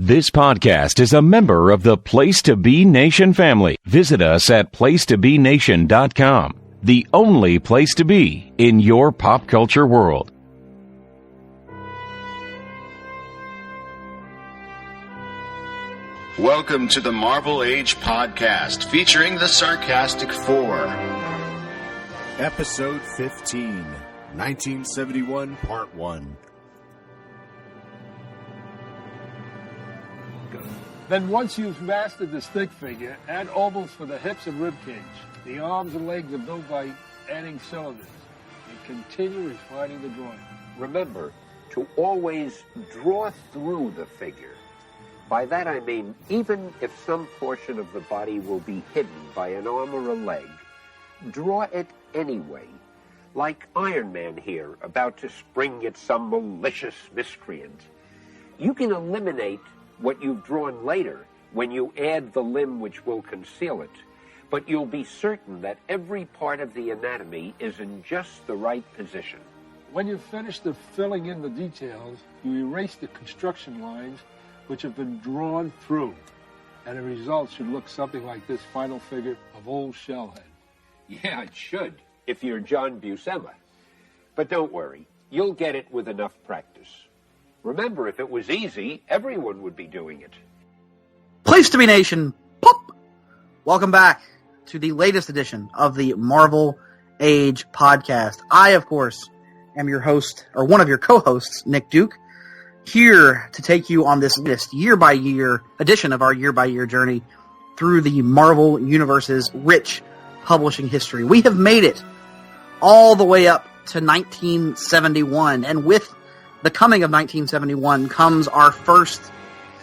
This podcast is a member of the Place to Be Nation family. Visit us at placetobenation.com, the only place to be in your pop culture world. Welcome to the Marvel Age podcast featuring the Sarcastic Four. Episode 15, 1971, Part 1. Then once you've mastered the stick figure, add ovals for the hips and rib cage. The arms and legs are built by adding cylinders. And continue refining the drawing. Remember to always draw through the figure. By that I mean, even if some portion of the body will be hidden by an arm or a leg, draw it anyway. Like Iron Man here, about to spring at some malicious miscreant. You can eliminate what you've drawn later when you add the limb which will conceal it, but you'll be certain that every part of the anatomy is in just the right position. When you've finished the filling in the details, you erase the construction lines which have been drawn through, and the result should look something like this final figure of old Shellhead. Yeah, it should, if you're John Buscema. But don't worry, you'll get it with enough practice. Remember, if it was easy, everyone would be doing it. Place to Be Nation, pop! Welcome back to the latest edition of the Marvel Age podcast. I, of course, am your host, or one of your co-hosts, Nick Duke, here to take you on this latest year-by-year edition of our year-by-year journey through the Marvel Universe's rich publishing history. We have made it all the way up to 1971, and with the coming of 1971 comes our first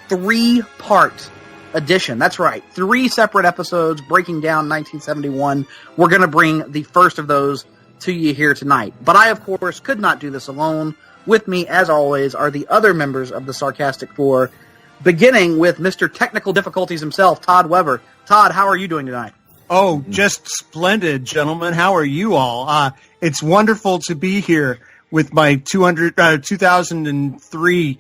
three-part edition. That's right, 3 separate episodes breaking down 1971. We're going to bring the first of those to you here tonight. But I, of course, could not do this alone. With me, as always, are the other members of the Sarcastic Four, beginning with Mr. Technical Difficulties himself, Todd Weber. Todd, how are you doing tonight? Oh, just splendid, gentlemen. How are you all? It's wonderful to be here with my 2003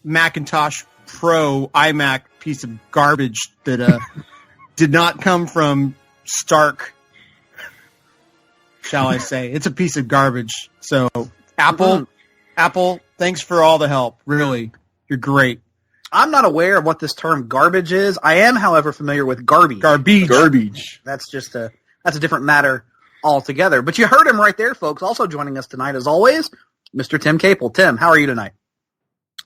Macintosh Pro iMac piece of garbage that did not come from Stark, shall I say. It's a piece of garbage. So, Apple, thanks for all the help. Really, you're great. I'm not aware of what this term garbage is. I am, however, familiar with garbage. Garbage. That's just that's a different matter altogether. But you heard him right there, folks. Also joining us tonight, as always, Mr. Tim Capel. Tim, how are you tonight?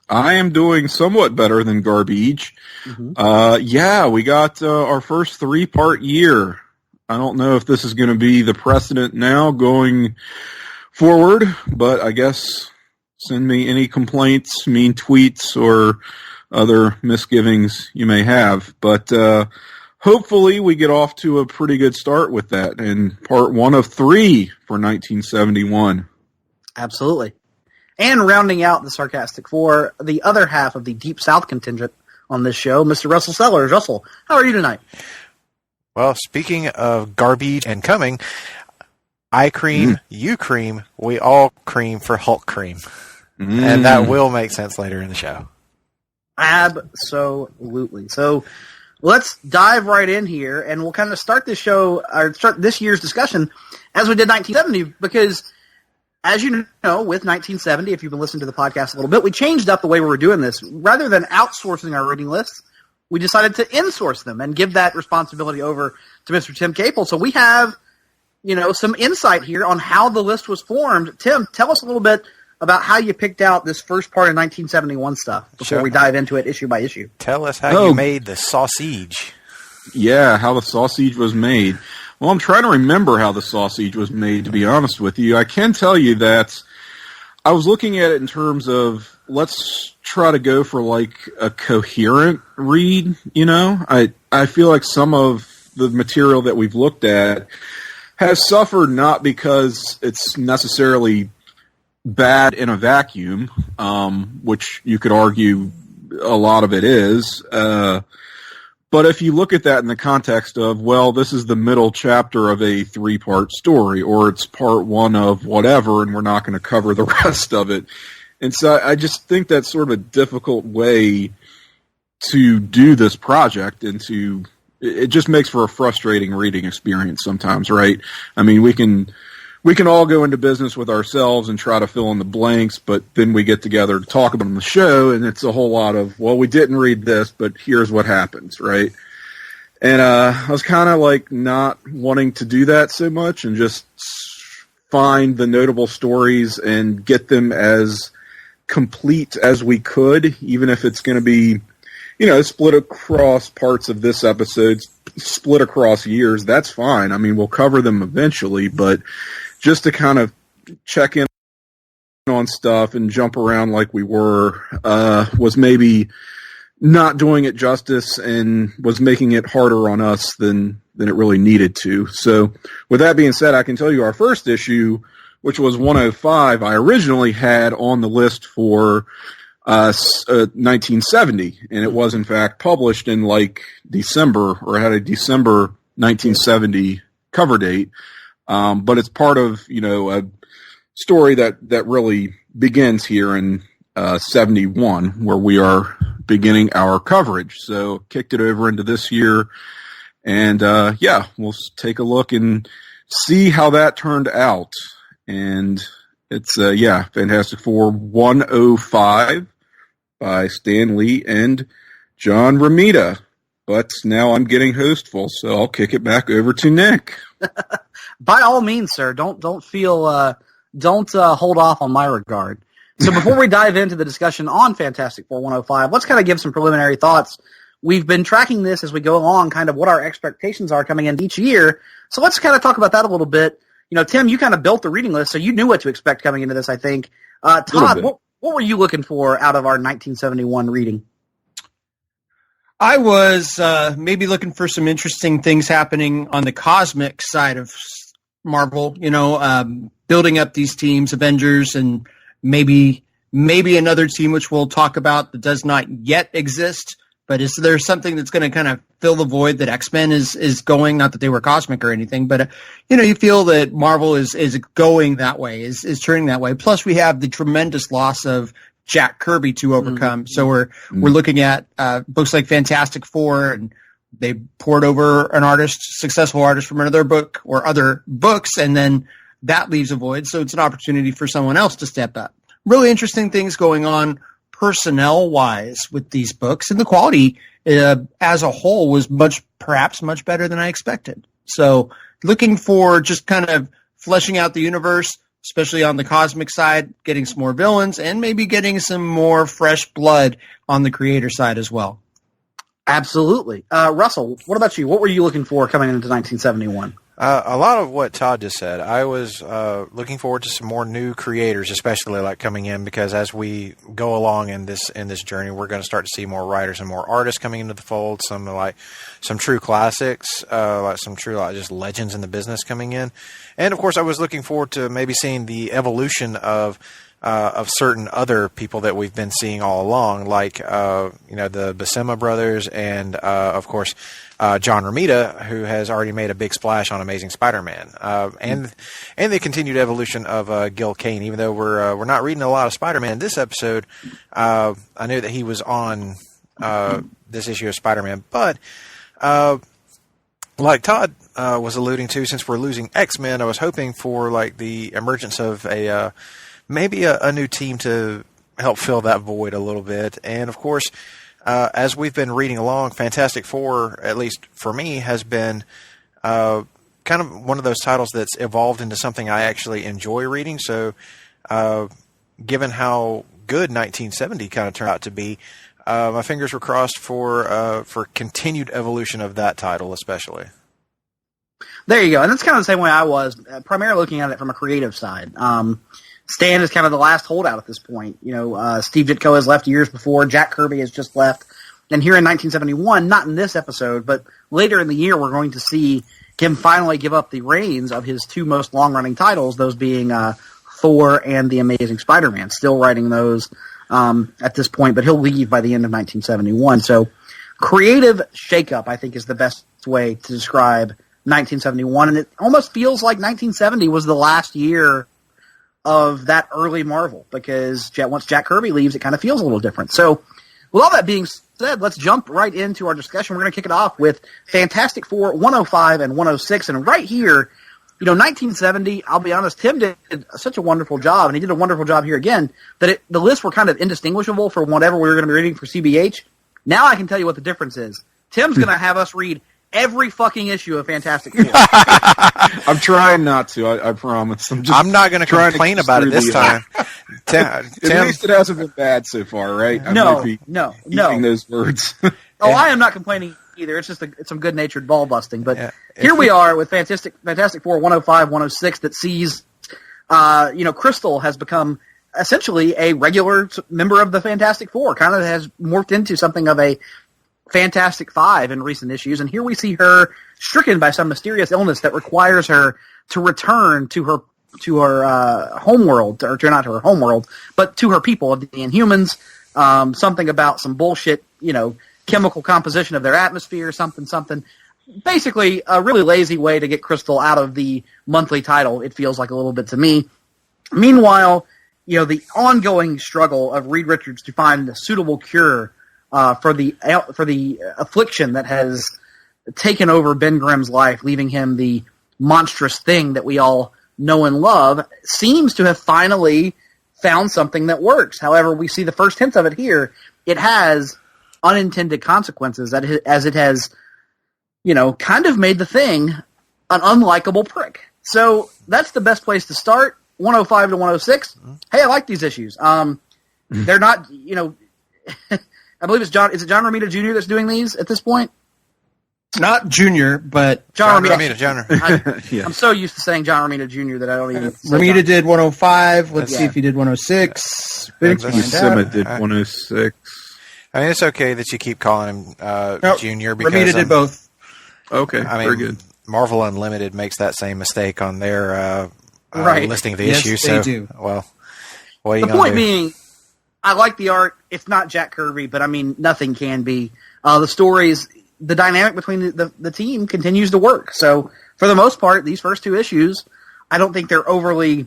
I am doing somewhat better than garbage. Mm-hmm. We got our first 3-part year. I don't know if this is going to be the precedent now going forward, but I guess send me any complaints, mean tweets, or other misgivings you may have. But hopefully we get off to a pretty good start with that in part 1 of 3 for 1971. Absolutely. And rounding out the Sarcastic Four, the other half of the Deep South contingent on this show, Mr. Russell Sellers. Russell, how are you tonight? Well, speaking of garbage and coming, I cream, you cream, we all cream for Hulk cream. And that will make sense later in the show. Absolutely. So let's dive right in here, and we'll kind of start this show, or start this year's discussion as we did 1970, because as you know, with 1970, if you've been listening to the podcast a little bit, we changed up the way we were doing this. Rather than outsourcing our reading lists, we decided to insource them and give that responsibility over to Mr. Tim Capel. So we have, some insight here on how the list was formed. Tim, tell us a little bit about how you picked out this first part of 1971 stuff before we dive into it issue by issue. Tell us how you made the sausage. Yeah, how the sausage was made. Well, I'm trying to remember how the sausage was made, to be honest with you. I can tell you that I was looking at it in terms of, let's try to go for like a coherent read, I feel like some of the material that we've looked at has suffered not because it's necessarily bad in a vacuum, which you could argue a lot of it is, but if you look at that in the context of, well, this is the middle chapter of a 3-part story, or it's part 1 of whatever, and we're not going to cover the rest of it. And so I just think that's sort of a difficult way to do this project and it just makes for a frustrating reading experience sometimes, right? I mean, we can all go into business with ourselves and try to fill in the blanks, but then we get together to talk about it on the show, and it's a whole lot of, well, we didn't read this, but here's what happens, right? And I was kind of like not wanting to do that so much and just find the notable stories and get them as complete as we could, even if it's going to be, split across parts of this episode, split across years. That's fine. I mean, we'll cover them eventually, but just to kind of check in on stuff and jump around like we were was maybe not doing it justice and was making it harder on us than it really needed to. So with that being said, I can tell you our first issue, which was 105, I originally had on the list for 1970, and it was in fact published in like December, or had a December 1970 cover date. But it's part of, a story that really begins here in 71, where we are beginning our coverage. So kicked it over into this year, and we'll take a look and see how that turned out. And it's Fantastic Four 105 by Stan Lee and John Romita. But now I'm getting hostful, so I'll kick it back over to Nick. By all means, sir. Don't hold off on my regard. So before we dive into the discussion on Fantastic Four 105, let's kind of give some preliminary thoughts. We've been tracking this as we go along, kind of what our expectations are coming in each year. So let's kind of talk about that a little bit. Tim, you kind of built the reading list, so you knew what to expect coming into this, I think. Todd, what were you looking for out of our 1971 reading? I was maybe looking for some interesting things happening on the cosmic side of Marvel, building up these teams, Avengers, and maybe another team which we'll talk about that does not yet exist. But is there something that's going to kind of fill the void that X-Men is going? Not that they were cosmic or anything, but you feel that Marvel is going that way, is turning that way. Plus, we have the tremendous loss of Jack Kirby to overcome. Mm-hmm. So we're looking at books like Fantastic Four, and they poured over an successful artist from another book or other books, and then that leaves a void. So it's an opportunity for someone else to step up. Really interesting things going on personnel-wise with these books, and the quality as a whole was perhaps much better than I expected. So looking for just kind of fleshing out the universe, especially on the cosmic side, getting some more villains, and maybe getting some more fresh blood on the creator side as well. Absolutely. Russell, what about you? What were you looking for coming into 1971? A lot of what Todd just said. I was looking forward to some more new creators, especially like coming in, because as we go along in this journey, we're going to start to see more writers and more artists coming into the fold. Some true classics, just legends in the business coming in, and of course, I was looking forward to maybe seeing the evolution of certain other people that we've been seeing all along, like the Buscema brothers, and of course John Romita, who has already made a big splash on Amazing Spider-Man, and the continued evolution of Gil Kane. Even though we're not reading a lot of Spider-Man this episode, I knew that he was on this issue of Spider-Man, but like Todd was alluding to, since we're losing X-Men, I was hoping for like the emergence of maybe a new team to help fill that void a little bit. And of course, as we've been reading along, Fantastic Four, at least for me, has been kind of one of those titles that's evolved into something I actually enjoy reading. So given how good 1970 kind of turned out to be, my fingers were crossed for continued evolution of that title, especially. There you go. And that's kind of the same way I was, primarily looking at it from a creative side. Stan is kind of the last holdout at this point. Steve Ditko has left years before. Jack Kirby has just left. And here in 1971, not in this episode, but later in the year, we're going to see him finally give up the reins of his two most long-running titles, those being Thor and The Amazing Spider-Man. Still writing those at this point, but he'll leave by the end of 1971. So creative shakeup, I think, is the best way to describe 1971. And it almost feels like 1970 was the last year of that early Marvel, because once Jack Kirby leaves, it kind of feels a little different. So With all that being said, let's jump right into our discussion. We're going to kick it off with Fantastic Four 105 and 106. And right here, 1970, I'll be honest, Tim did such a wonderful job, and he did a wonderful job here again, that the lists were kind of indistinguishable from whatever we were going to be reading for CBH. Now I can tell you what the difference is. Tim's going to have us read every fucking issue of Fantastic Four. I'm trying not to, I promise. I'm not going to complain about it this time. At least it hasn't been bad so far, right? No. Using those words. I am not complaining either. It's just it's some good-natured ball busting. But here we are with Fantastic Four 105, 106 that sees, Crystal has become essentially a regular member of the Fantastic Four, kind of has morphed into something of a Fantastic Five in recent issues. And here we see her stricken by some mysterious illness that requires her to return to her homeworld, or not to her homeworld, but to her people, the Inhumans. Something about some bullshit, chemical composition of their atmosphere, something. Basically, a really lazy way to get Crystal out of the monthly title, it feels like a little bit to me. Meanwhile, the ongoing struggle of Reed Richards to find a suitable cure for the affliction that has taken over Ben Grimm's life, leaving him the monstrous thing that we all know and love, seems to have finally found something that works. However, we see the first hints of it here. It has unintended consequences, as it has, kind of made the Thing an unlikable prick. So that's the best place to start. 105 to 106. Hey, I like these issues. They're not, I believe it's John. Is it John Romita Jr. that's doing these at this point? Not Junior, but John Romita Jr. I'm so used to saying John Romita Jr. that I don't even. Romita did 105. Let's see if he did 106. Buscema did 106. I mean, it's okay that you keep calling him Junior because Romita did both. Okay, very good. Marvel Unlimited makes that same mistake on their listing of the issue. They so, do. Well, what are you the point being, I like the art. It's not Jack Kirby, but I mean, nothing can be. The stories, the dynamic between the team continues to work. So for the most part, these first two issues, I don't think they're overly.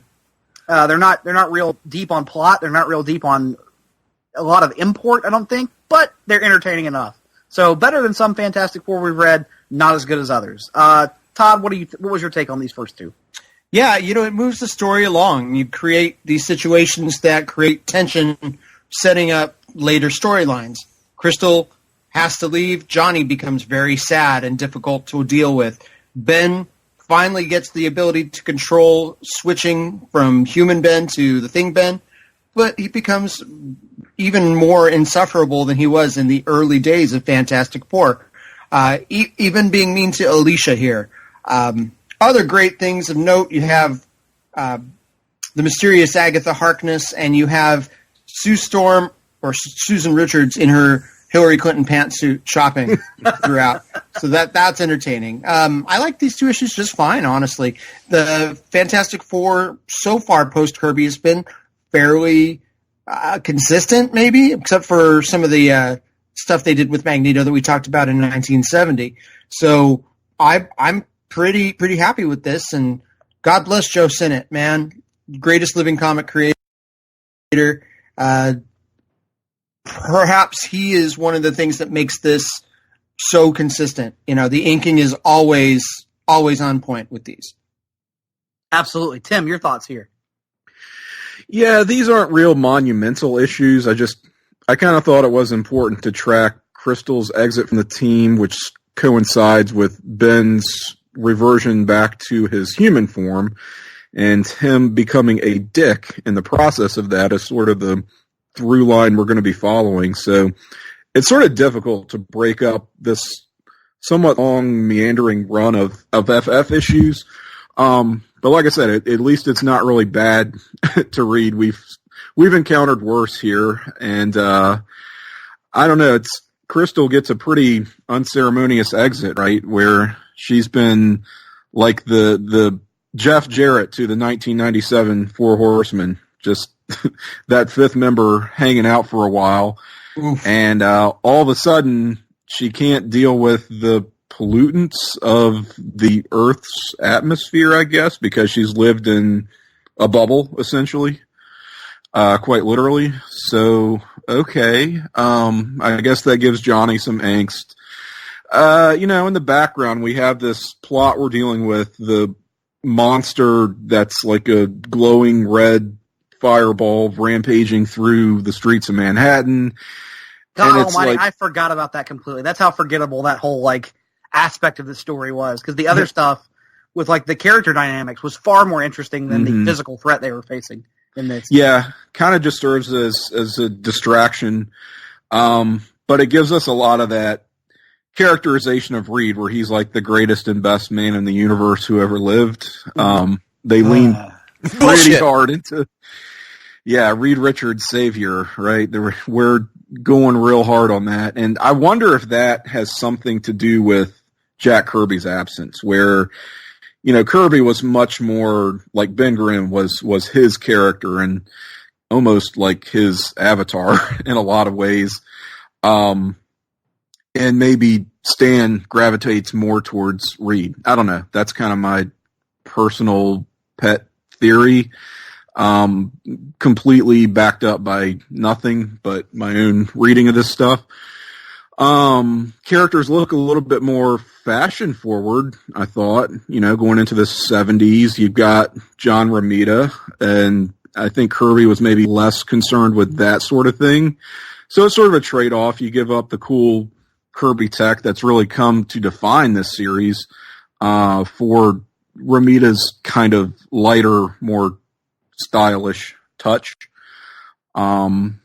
They're not real deep on plot. They're not real deep on a lot of import. I don't think, but they're entertaining enough. So better than some Fantastic Four we've read. Not as good as others. Todd, what was your take on these first two? Yeah, it moves the story along. You create these situations that create tension, setting up later storylines. Crystal has to leave. Johnny becomes very sad and difficult to deal with. Ben finally gets the ability to control switching from human Ben to the Thing Ben, but he becomes even more insufferable than he was in the early days of Fantastic Four. Even being mean to Alicia here. Other great things of note, you have the mysterious Agatha Harkness, and you have Sue Storm, or Susan Richards, in her Hillary Clinton pantsuit shopping throughout. So that's entertaining. I like these two issues just fine, honestly. The Fantastic Four so far post-Kirby has been fairly consistent, maybe, except for some of the stuff they did with Magneto that we talked about in 1970. So I'm pretty happy with this, and God bless Joe Sinnott, man. Greatest living comic creator. Perhaps he is one of the things that makes this so consistent. The inking is always on point with these. Absolutely. Tim, your thoughts here? Yeah, these aren't real monumental issues. I kind of thought it was important to track Crystal's exit from the team, which coincides with Ben's reversion back to his human form, and him becoming a dick in the process of that is sort of the through line we're going to be following. So it's sort of difficult to break up this somewhat long, meandering run of FF issues. But like I said, at least it's not really bad to read. We've encountered worse here, and I don't know. Crystal gets a pretty unceremonious exit, right? Where she's been like the Jeff Jarrett to the 1997 Four Horsemen, just that fifth member hanging out for a while. Oof. And all of a sudden she can't deal with the pollutants of the Earth's atmosphere, I guess, because she's lived in a bubble, essentially. quite literally. So, okay. I guess that gives Johnny some angst. In the background, we have this plot we're dealing with, the monster that's like a glowing red fireball rampaging through the streets of Manhattan. God almighty, I forgot about that completely. That's how forgettable that whole, aspect of the story was. Because the other stuff with, the character dynamics was far more interesting than the physical threat they were facing in this. Yeah, kind of just serves as a distraction. But it gives us a lot of that characterization of Reed, where he's like the greatest and best man in the universe who ever lived. They lean pretty hard into, Reed Richards' savior, right? We're going real hard on that. And I wonder if that has something to do with Jack Kirby's absence, where, Kirby was much more like Ben Grimm was his character and almost like his avatar in a lot of ways. And maybe Stan gravitates more towards Reed. I don't know. That's kind of my personal pet theory. Completely backed up by nothing but my own reading of this stuff. Characters look a little bit more fashion forward, I thought, going into the 70s. You've got John Romita, and I think Kirby was maybe less concerned with that sort of thing. So it's sort of a trade-off. You give up the cool Kirby tech that's really come to define this series for Romita's kind of lighter, more stylish touch. John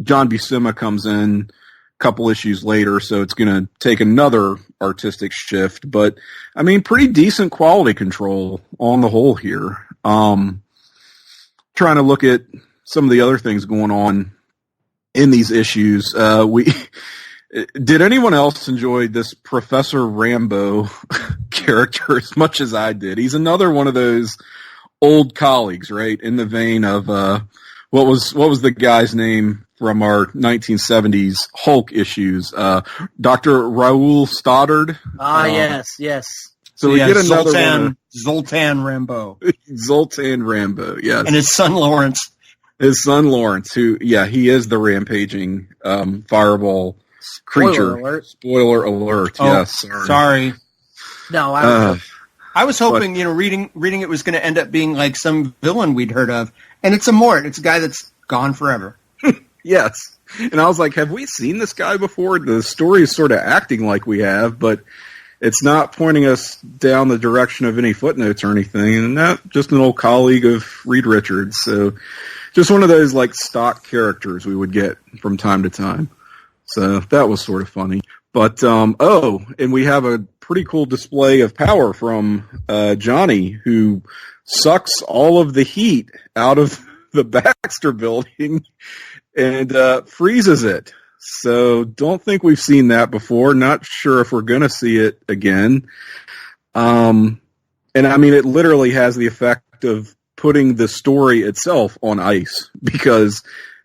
Buscema comes in a couple issues later, so it's going to take another artistic shift. But, pretty decent quality control on the whole here. Trying to look at some of the other things going on in these issues. Did anyone else enjoy this Professor Rambo character as much as I did? He's another one of those old colleagues, right? In the vein of what was the guy's name from our 1970s Hulk issues? Dr. Raoul Stoddard. Yes. So we get another one. Zoltan Rambo. Zoltan Rambo, yes. And his son Lawrence. His son Lawrence, who, he is the rampaging fireball creature. Spoiler alert. Yes. Sorry. No, I was hoping, reading it was going to end up being like some villain we'd heard of, and it's a Mort. It's a guy that's gone forever. Yes. And I was like, have we seen this guy before? The story is sort of acting like we have, but it's not pointing us down the direction of any footnotes or anything. And not just an old colleague of Reed Richards. So just one of those stock characters we would get from time to time. So that was sort of funny. But, and we have a pretty cool display of power from Johnny, who sucks all of the heat out of the Baxter building and freezes it. So don't think we've seen that before. Not sure if we're going to see it again. And it literally has the effect of putting the story itself on ice, because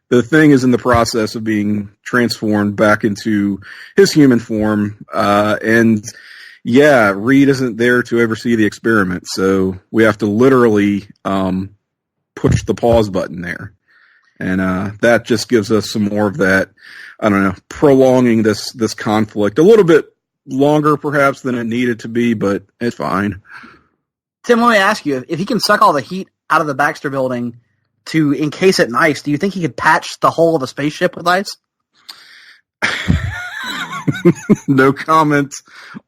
the Thing is in the process of being transformed back into his human form. Reed isn't there to ever see the experiment. So we have to literally push the pause button there. And that just gives us some more of that, prolonging this conflict a little bit longer perhaps than it needed to be, but it's fine. Tim, let me ask you, if he can suck all the heat out of the Baxter building to encase it in ice, do you think he could patch the hull of a spaceship with ice? No comment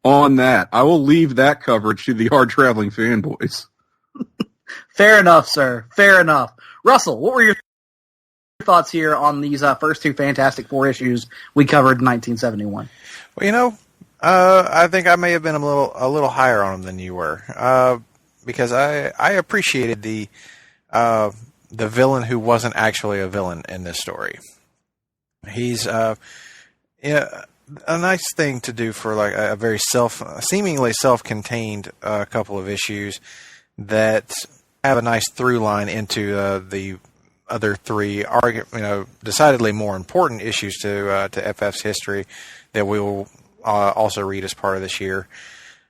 on that. I will leave that coverage to the hard traveling fanboys. Fair enough, sir. Fair enough. Russell, what were your thoughts here on these first two Fantastic Four issues we covered in 1971? Well, I think I may have been a little higher on them than you were, because I appreciated the villain who wasn't actually a villain in this story. He's a nice thing to do for like a very seemingly self-contained couple of issues that have a nice through line into the other three, decidedly more important issues to FF's history that we will also read as part of this year.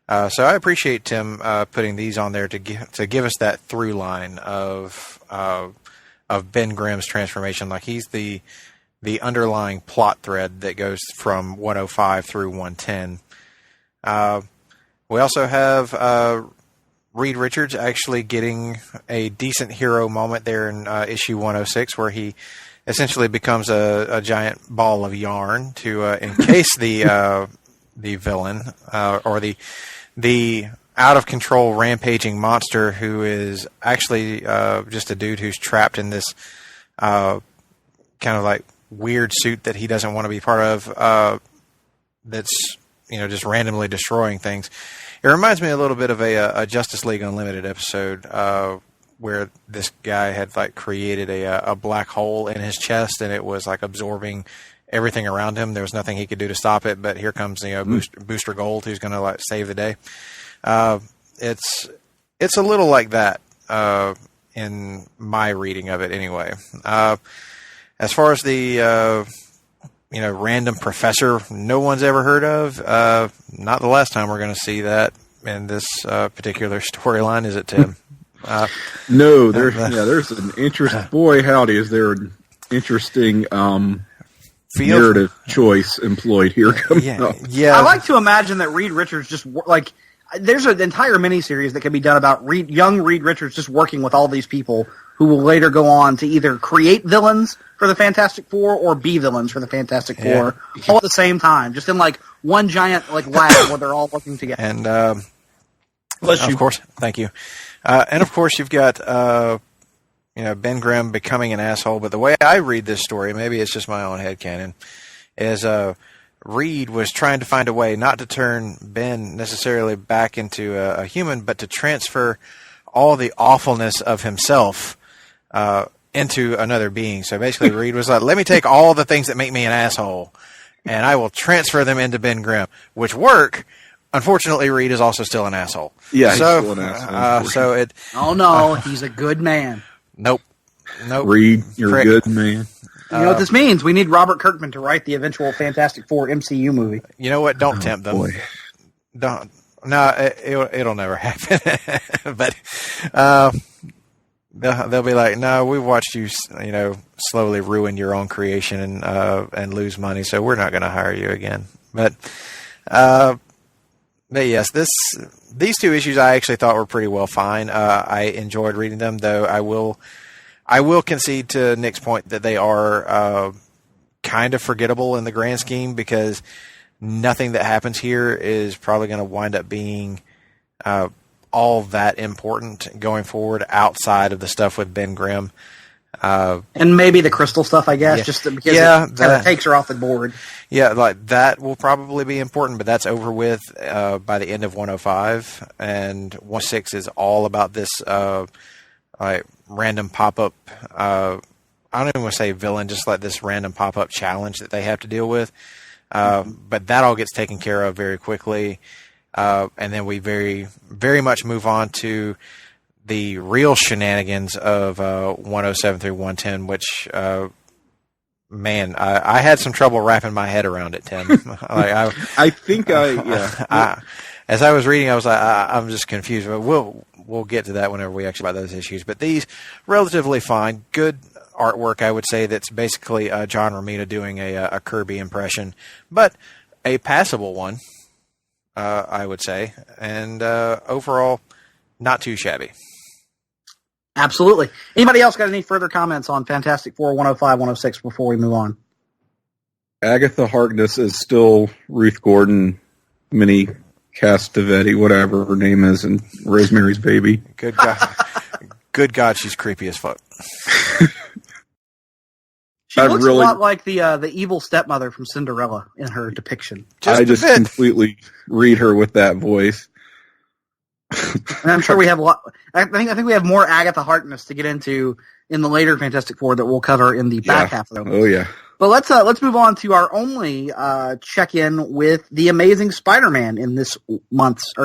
So I appreciate Tim putting these on there to give us that through line of Ben Grimm's transformation. Like he's the underlying plot thread that goes from 105 through 110. We also have Reed Richards actually getting a decent hero moment there in issue 106, where he essentially becomes a giant ball of yarn to encase the villain or the out of control rampaging monster, who is actually just a dude who's trapped in this kind of like weird suit that he doesn't want to be part of. That's just randomly destroying things. It reminds me a little bit of a Justice League Unlimited episode where this guy had like created a black hole in his chest, and it was like absorbing everything around him. There was nothing he could do to stop it, but here comes Booster Gold, who's going to like save the day. It's a little like that in my reading of it, anyway. As far as the random professor no one's ever heard of, not the last time we're going to see that in this particular storyline, is it, Tim? No, there's an interesting. Boy, howdy, is there an interesting narrative choice employed here coming up. Yeah, I like to imagine that Reed Richards just like. There's an entire miniseries that can be done about young Reed Richards just working with all these people who will later go on to either create villains for the Fantastic Four or be villains for the Fantastic Four all at the same time, just in like one giant like lab where they're all working together. And of course, thank you. And of course, you've got Ben Grimm becoming an asshole. But the way I read this story, maybe it's just my own headcanon, is Reed was trying to find a way not to turn Ben necessarily back into a human, but to transfer all the awfulness of himself into another being. So basically, Reed was like, let me take all the things that make me an asshole, and I will transfer them into Ben Grimm, which work. Unfortunately, Reed is also still an asshole. Yeah, he's still an asshole. Oh no, he's a good man. Nope. Reed, you're a good man. You know what this means? We need Robert Kirkman to write the eventual Fantastic Four MCU movie. You know what? Don't tempt them. Boy. Don't. No, it'll never happen. But they'll be like, no, we watched you, slowly ruin your own creation and lose money, so we're not going to hire you again. But yes, these two issues I actually thought were pretty well fine. I enjoyed reading them, though I will concede to Nick's point that they are kind of forgettable in the grand scheme, because nothing that happens here is probably going to wind up being all that important going forward outside of the stuff with Ben Grimm. And maybe the crystal stuff, I guess, just because it kind of takes her off the board. Yeah, like that will probably be important, but that's over with by the end of 105, and 106 is all about this random pop-up, I don't even want to say villain, just like this random pop-up challenge that they have to deal with. But that all gets taken care of very quickly. And then we very, very much move on to the real shenanigans of 107 through 110, which, man, I had some trouble wrapping my head around it, Tim. As I was reading, I was like, I'm just confused. But we'll get to that whenever we actually about those issues. But these, relatively fine, good artwork, I would say, that's basically John Romita doing a Kirby impression, but a passable one, I would say. And overall, not too shabby. Absolutely. Anybody else got any further comments on Fantastic Four 105, 106 before we move on? Agatha Harkness is still Ruth Gordon, Minnie Castavetti, whatever her name is, and Rosemary's Baby. Good God. Good God, she's creepy as fuck. She looks a lot like the evil stepmother from Cinderella in her depiction. I just completely read her with that voice. And I'm sure we have a lot. I think we have more Agatha Harkness to get into in the later Fantastic Four that we'll cover in the back half of them. Oh yeah. But let's move on to our only check-in with the Amazing Spider-Man in this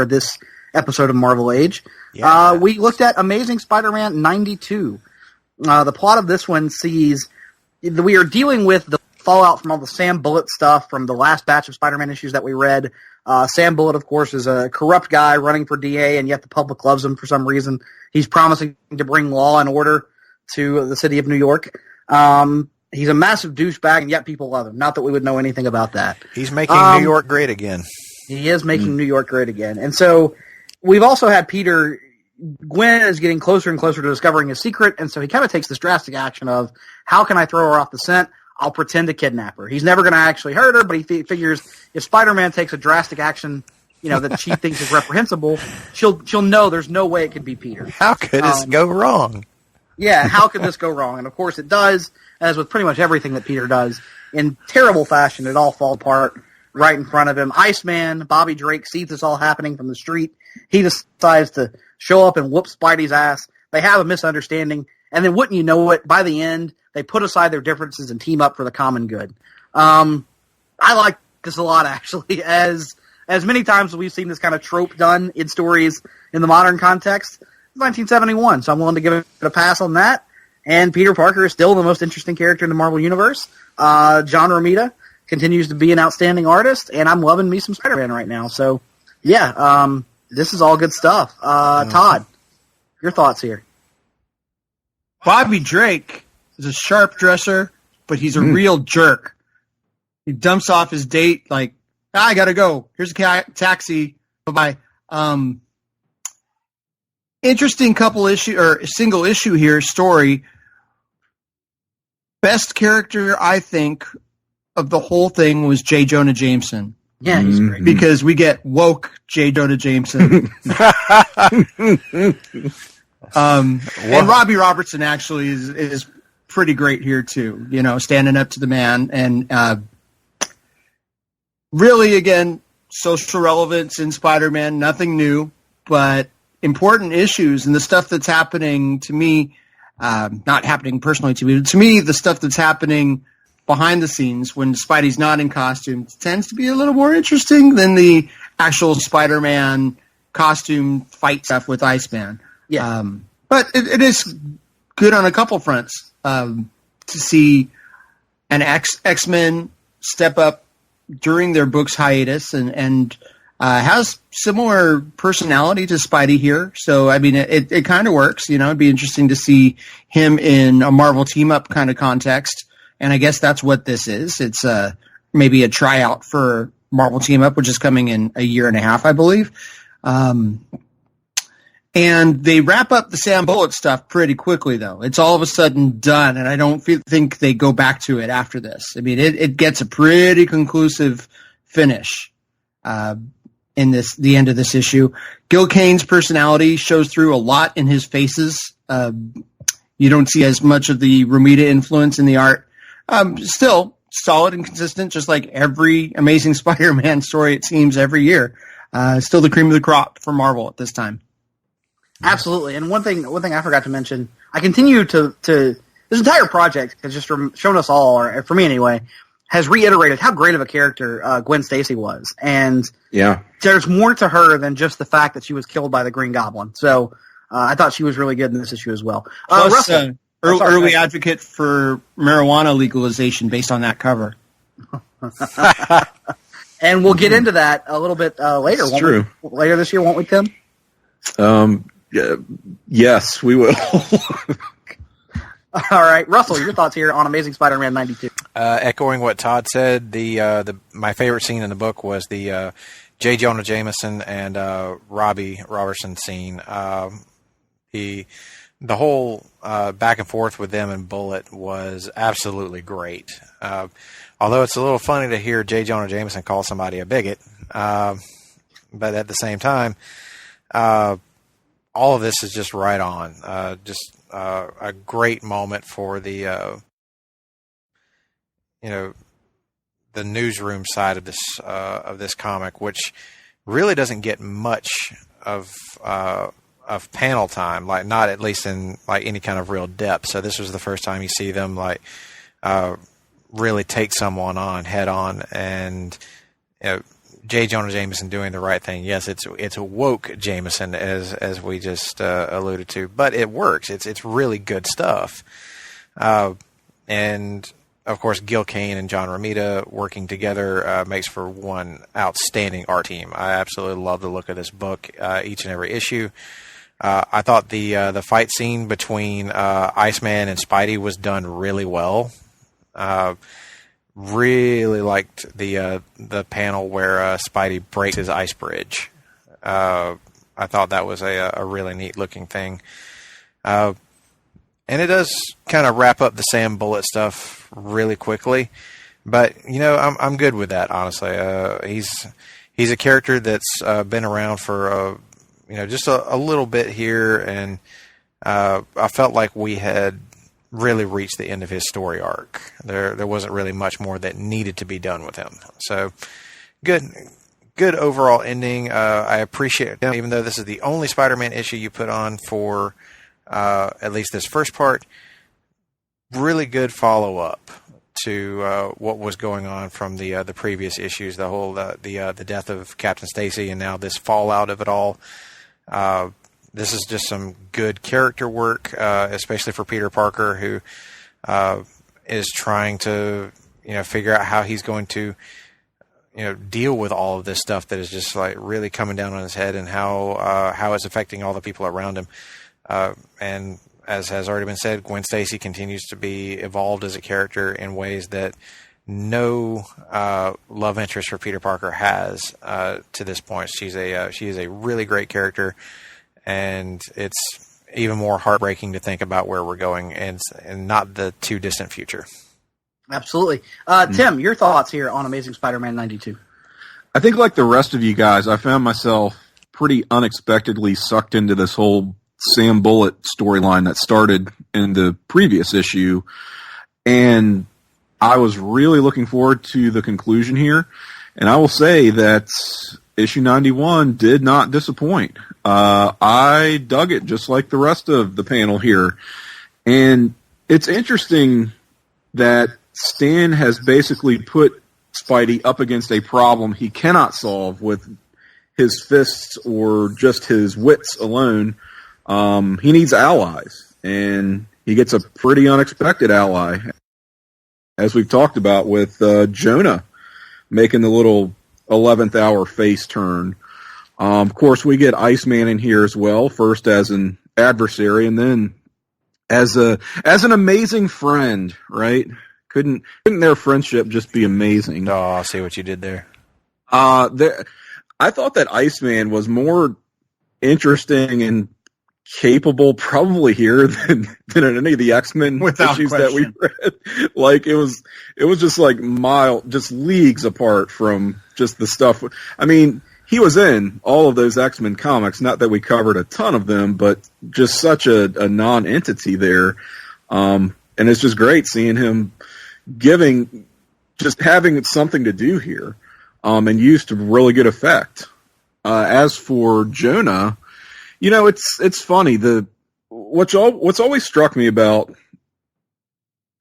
this episode of Marvel Age. Yeah. We looked at Amazing Spider-Man 92. The plot of this one sees we are dealing with the fallout from all the Sam Bullock stuff from the last batch of Spider-Man issues that we read. Sam Bullock, of course, is a corrupt guy running for DA, and yet the public loves him for some reason. He's promising to bring law and order to the city of New York. He's a massive douchebag, and yet people love him. Not that we would know anything about that. He's making New York great again. He is making New York great again. And so we've also had Peter. Gwen is getting closer and closer to discovering his secret, and so he kind of takes this drastic action of, how can I throw her off the scent? I'll pretend to kidnap her. He's never going to actually hurt her, but he figures if Spider-Man takes a drastic action, that she thinks is reprehensible, she'll know there's no way it could be Peter. How could this go wrong? Yeah, how could this go wrong? And of course it does, as with pretty much everything that Peter does. In terrible fashion, it all falls apart right in front of him. Iceman, Bobby Drake, sees this all happening from the street. He decides to show up and whoop Spidey's ass. They have a misunderstanding, and then wouldn't you know it, by the end, they put aside their differences and team up for the common good. I like this a lot, actually, as many times as we've seen this kind of trope done in stories in the modern context. It's 1971, so I'm willing to give it a pass on that. And Peter Parker is still the most interesting character in the Marvel Universe. John Romita continues to be an outstanding artist, and I'm loving me some Spider-Man right now. So, yeah, this is all good stuff. Todd, your thoughts here? Bobby Drake is a sharp dresser, but he's a real jerk. He dumps off his date like, I gotta go. Here's a taxi. Bye-bye. Interesting single issue here, story. Best character, I think, of the whole thing was J. Jonah Jameson. Yeah, he's great. Because we get woke J. Jonah Jameson. And Robbie Robertson actually is pretty great here too, standing up to the man. And really, again, social relevance in Spider-Man, nothing new, but important issues and the stuff that's happening to me, not happening personally to me, but to me, the stuff that's happening behind the scenes when Spidey's not in costume tends to be a little more interesting than the actual Spider-Man costume fight stuff with Iceman. Yeah. But it is good on a couple fronts to see an X-Men step up during their book's hiatus and has similar personality to Spidey here. So, I mean, it kind of works. It'd be interesting to see him in a Marvel team-up kind of context. And I guess that's what this is. It's maybe a tryout for Marvel team-up, which is coming in a year and a half, I believe. And they wrap up the Sam Bullock stuff pretty quickly, though. It's all of a sudden done, and I don't think they go back to it after this. I mean, it gets a pretty conclusive finish in the end of this issue. Gil Kane's personality shows through a lot in his faces. You don't see as much of the Romita influence in the art. Still solid and consistent, just like every Amazing Spider-Man story, it seems, every year. Still the cream of the crop for Marvel at this time. Absolutely. And one thing I forgot to mention, I continue to this entire project has just shown us all, or for me anyway, has reiterated how great of a character Gwen Stacy was. And there's more to her than just the fact that she was killed by the Green Goblin. So I thought she was really good in this issue as well. Plus, Russell, early advocate for marijuana legalization based on that cover. And we'll get into that a little bit later. Later this year, won't we, Tim? Yes, we will. All right, Russell, your thoughts here on Amazing Spider-Man 92? Echoing what Todd said, my favorite scene in the book was the J. Jonah Jameson and Robbie Robertson scene. The whole back and forth with them and Bullet was absolutely great. Although it's a little funny to hear J. Jonah Jameson call somebody a bigot, but at the same time, all of this is just right on. A great moment for the the newsroom side of this comic, which really doesn't get much of panel time, like not at least in like any kind of real depth. So this was the first time you see them like really take someone on head on, and J. Jonah Jameson doing the right thing. Yes, it's a woke Jameson, as we just alluded to, but it works. It's really good stuff. And of course, Gil Kane and John Romita working together makes for one outstanding art team. I absolutely love the look of this book, each and every issue. I thought the fight scene between Iceman and Spidey was done really well. Really liked the panel where Spidey breaks his ice bridge. I thought that was a really neat looking thing. And it does kind of wrap up the Sam Bullet stuff really quickly. But, I'm good with that, honestly. He's a character that's been around for just a little bit here, and I felt like we had really reached the end of his story arc. There wasn't really much more that needed to be done with him. So good overall ending. I appreciate it, even though this is the only Spider-Man issue you put on for at least this first part. Really good follow-up to what was going on from the previous issues, the whole the death of Captain Stacy, and now this fallout of it all. This is just some good character work, especially for Peter Parker, who is trying to figure out how he's going to deal with all of this stuff that is just like really coming down on his head, and how it's affecting all the people around him. And as has already been said, Gwen Stacy continues to be evolved as a character in ways that no love interest for Peter Parker has to this point. She is a really great character, and it's even more heartbreaking to think about where we're going, and not the too distant future. Absolutely. Tim, your thoughts here on Amazing Spider-Man 92? I think like the rest of you guys, I found myself pretty unexpectedly sucked into this whole Sam Bullet storyline that started in the previous issue, and I was really looking forward to the conclusion here. And I will say that issue 91 did not disappoint. I dug it just like the rest of the panel here. And it's interesting that Stan has basically put Spidey up against a problem he cannot solve with his fists or just his wits alone. He needs allies, and he gets a pretty unexpected ally, as we've talked about with Jonah making the little 11th hour face turn. Of course, we get Iceman in here as well, first as an adversary, and then as an amazing friend, right? Couldn't their friendship just be amazing? Oh, I see what you did there. I thought that Iceman was more interesting and capable probably here than in any of the X-Men issues that we read. Like it was just like just leagues apart from just the stuff. I mean, he was in all of those X-Men comics, not that we covered a ton of them, but just such a non-entity there. And it's just great seeing him having something to do here, and used to really good effect. As for Jonah, it's funny. What's always struck me about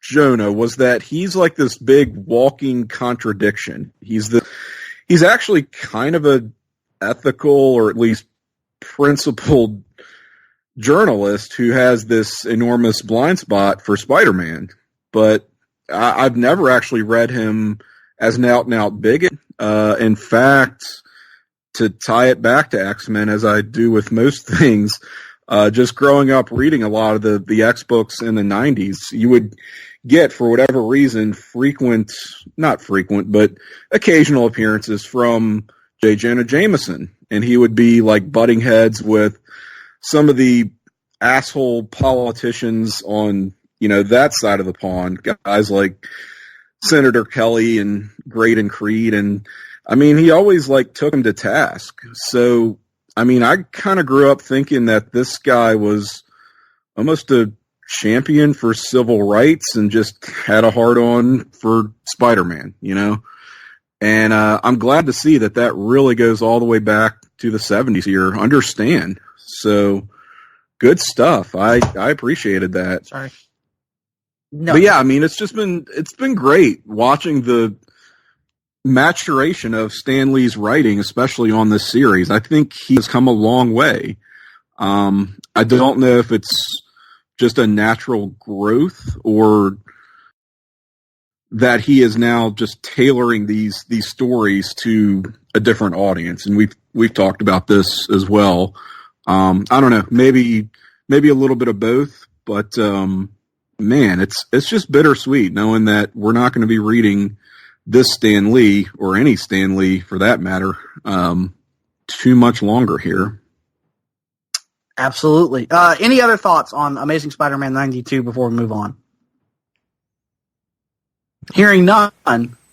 Jonah was that he's like this big walking contradiction. He's actually kind of a ethical or at least principled journalist who has this enormous blind spot for Spider-Man, but I've never actually read him as an out-and-out bigot. In fact, to tie it back to X-Men, as I do with most things, just growing up reading a lot of the X books in the 90s, you would get, for whatever reason, not frequent, but occasional appearances from J. Jonah Jameson. And he would be like butting heads with some of the asshole politicians on, that side of the pond, guys like Senator Kelly and Graydon Creed. And I mean, he always took him to task. So, I mean, I kind of grew up thinking that this guy was almost a champion for civil rights and just had a hard on for Spider-Man, And I'm glad to see that really goes all the way back to the 70s here. Understand. So good stuff. I appreciated that. Sorry. No. But yeah, I mean, it's been great watching the maturation of Stan Lee's writing, especially on this series. I think he has come a long way. I don't know if it's just a natural growth or that he is now just tailoring these stories to a different audience. And we've talked about this as well. I don't know, maybe a little bit of both, but man, it's just bittersweet knowing that we're not going to be reading this Stan Lee, or any Stan Lee for that matter, too much longer here. Absolutely. Any other thoughts on Amazing Spider-Man 92 before we move on? Hearing none,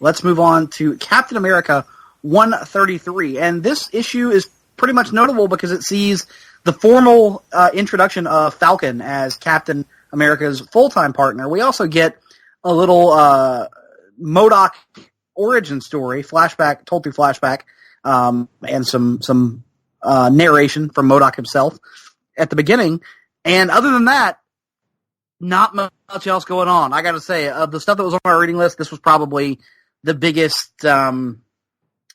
let's move on to Captain America 133. And this issue is pretty much notable because it sees the formal introduction of Falcon as Captain America's full-time partner. We also get a little MODOK origin story, flashback, told through flashback, and some narration from MODOK himself at the beginning. And other than that, not much else going on. I got to say, of the stuff that was on my reading list, this was probably the biggest.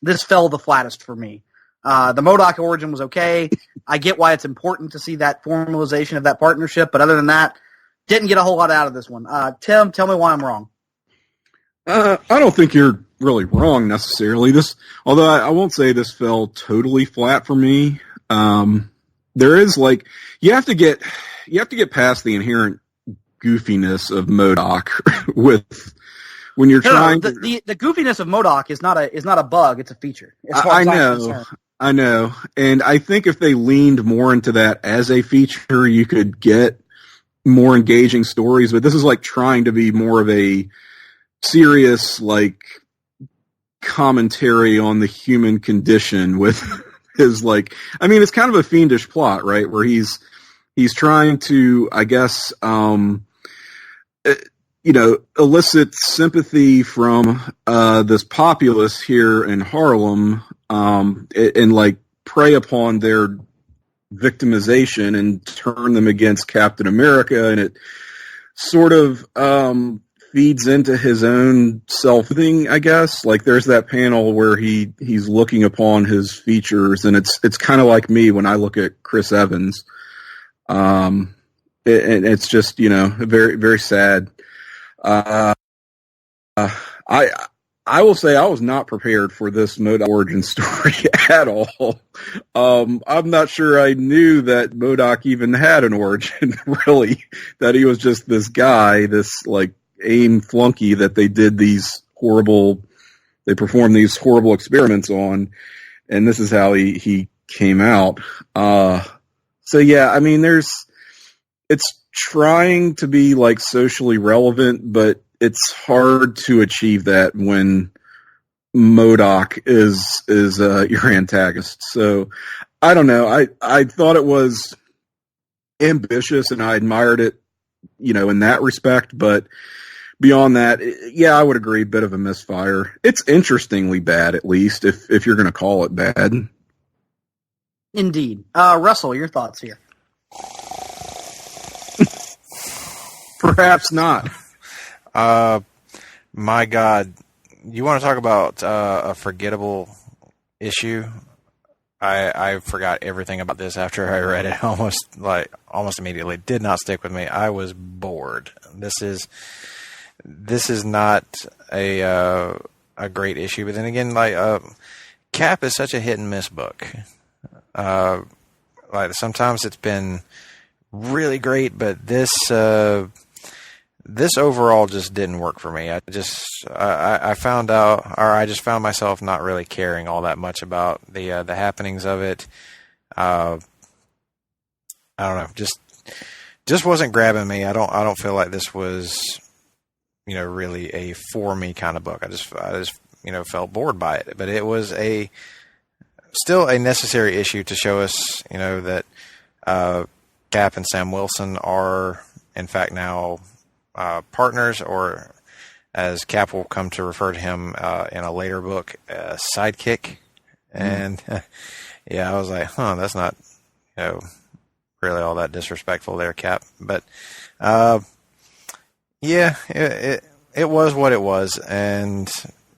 This fell the flattest for me. The MODOK origin was okay. I get why it's important to see that formalization of that partnership, but other than that, didn't get a whole lot out of this one. Tim, tell me why I'm wrong. I don't think you're really wrong necessarily. Although I won't say this fell totally flat for me. There is you have to get past the inherent goofiness of MODOK when you're trying. The goofiness of MODOK is not a bug; it's a feature. I know, and I think if they leaned more into that as a feature, you could get more engaging stories. But this is trying to be more of a serious commentary on the human condition with his it's kind of a fiendish plot, right? Where he's trying to, I guess, elicit sympathy from this populace here in Harlem, and prey upon their victimization and turn them against Captain America, and it sort of feeds into his own self-thing, I guess. There's that panel where he's looking upon his features, and it's kind of like me when I look at Chris Evans. And it's just, very, very sad. I will say I was not prepared for this MODOK origin story at all. I'm not sure I knew that MODOK even had an origin, really, that he was just this guy, this AIM flunky that they performed these horrible experiments on, and this is how he came out. So yeah, it's trying to be socially relevant, but it's hard to achieve that when MODOK is your antagonist. So I don't know. I thought it was ambitious and I admired it, in that respect, but beyond that, yeah, I would agree, bit of a misfire. It's interestingly bad, at least, if you're going to call it bad. Indeed. Russell, your thoughts here? Perhaps not. My God, you want to talk about a forgettable issue? I forgot everything about this after I read it almost immediately. Did not stick with me. I was bored. This is not a great issue, but then again, Cap is such a hit and miss book. Sometimes it's been really great, but this overall just didn't work for me. I just found myself not really caring all that much about the happenings of it. I don't know, just wasn't grabbing me. I don't feel like this was, really a for me kind of book. I just felt bored by it. But it was still a necessary issue to show us, that Cap and Sam Wilson are in fact now partners, or as Cap will come to refer to him in a later book, sidekick. And yeah, I was like, that's not really all that disrespectful there, Cap. But yeah, it was what it was, and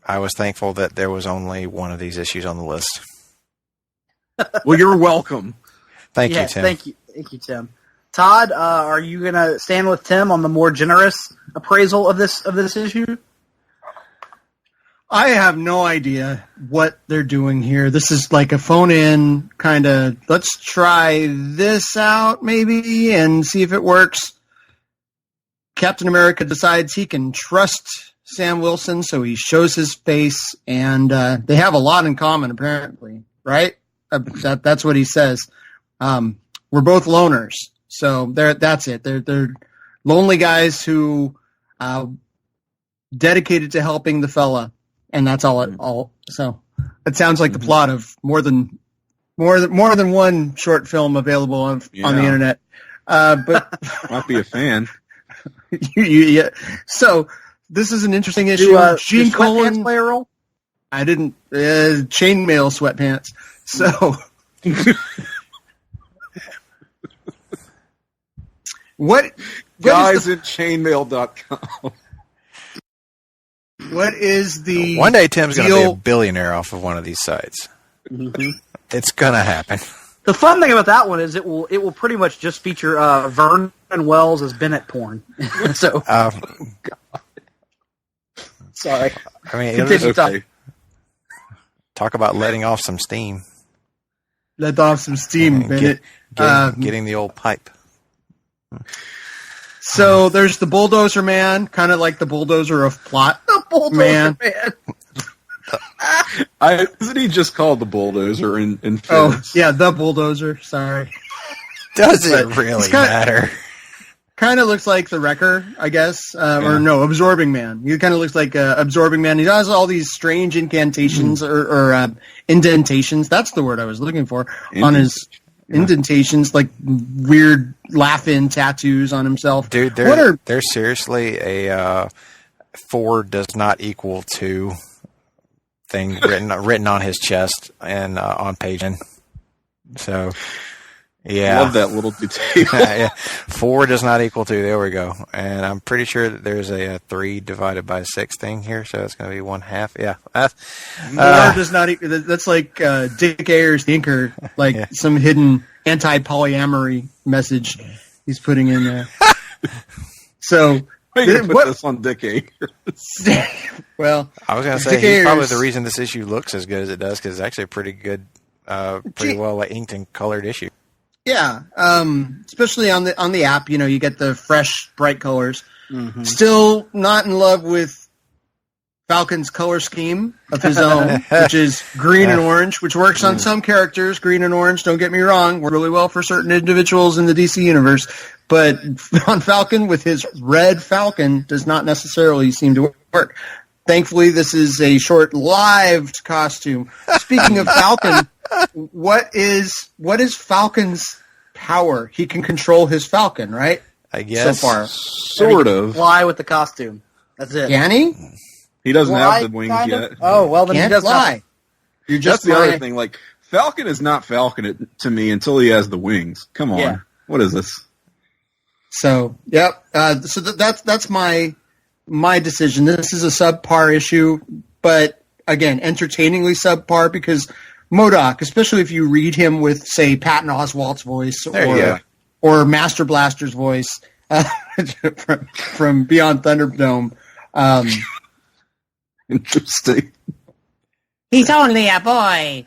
I was thankful that there was only one of these issues on the list. Well, you're welcome. Thank you, Tim. Thank you, Tim. Todd, are you going to stand with Tim on the more generous appraisal of this issue? I have no idea what they're doing here. This is like a phone-in kind of, let's try this out maybe and see if it works. Captain America decides he can trust Sam Wilson, so he shows his face, and they have a lot in common, apparently, right? That's what he says. We're both loners, so that's it. They're lonely guys who dedicated to helping the fella. And that's all. So it sounds like the plot of more than one short film available on the internet. But might be a fan. Yeah. So this is an interesting issue. Gene Colan play a role? I didn't. Chainmail sweatpants. So what? Guys at chainmail.com. What is the one day Tim's going to be a billionaire off of one of these sites. Mm-hmm. It's going to happen. The fun thing about that one is it will pretty much just feature Vernon Wells as Bennett porn. So, sorry. I mean, okay. Talk about letting off some steam. Let off some steam, Bennett. Getting the old pipe. So there's the Bulldozer Man, kind of like the Bulldozer of Plot. The Bulldozer Man. Isn't he just called the Bulldozer in films? Oh, yeah, the Bulldozer. Sorry. Does it really matter? Kind of looks like the Wrecker, I guess. Or no, Absorbing Man. He kind of looks like Absorbing Man. He does all these strange incantations or indentations. That's the word I was looking for. On his indentations, like weird laugh-in tattoos on himself. Dude, there's seriously a 4 does not equal 2 thing written on his chest and on page N. So, yeah. Love that little detail. Yeah. 4 does not equal 2. There we go. And I'm pretty sure that there's a 3 divided by 6 thing here, so it's going to be 1/2. Yeah. 4 does not equal. That's like Dick Ayers, the inker, like some hidden anti-polyamory message he's putting in there. So, I'm going to put this on Dick Ayers. Well, I was going to say, he's probably the reason this issue looks as good as it does, because it's actually a pretty good, pretty well inked and colored issue. Yeah, especially on the app, you get the fresh, bright colors. Mm-hmm. Still not in love with Falcon's color scheme of his own, which is green and orange, which works on some characters. Green and orange, don't get me wrong, work really well for certain individuals in the DC universe. But on Falcon, with his red Falcon, does not necessarily seem to work. Thankfully, this is a short-lived costume. Speaking of Falcon, what is Falcon's power? He can control his Falcon, right? I guess. So far. Sort of. Fly with the costume. That's it. Can he? He doesn't have the wings yet. Oh, well, then Can't he does fly. You're just the other thing. Like, Falcon is not Falcon to me until he has the wings. Come on. Yeah. What is this? So, yep. So that's my decision. This is a subpar issue, but again, entertainingly subpar because MODOK, especially if you read him with, say, Patton Oswalt's voice or Master Blaster's voice from Beyond Thunderdome. Interesting. He's only a boy.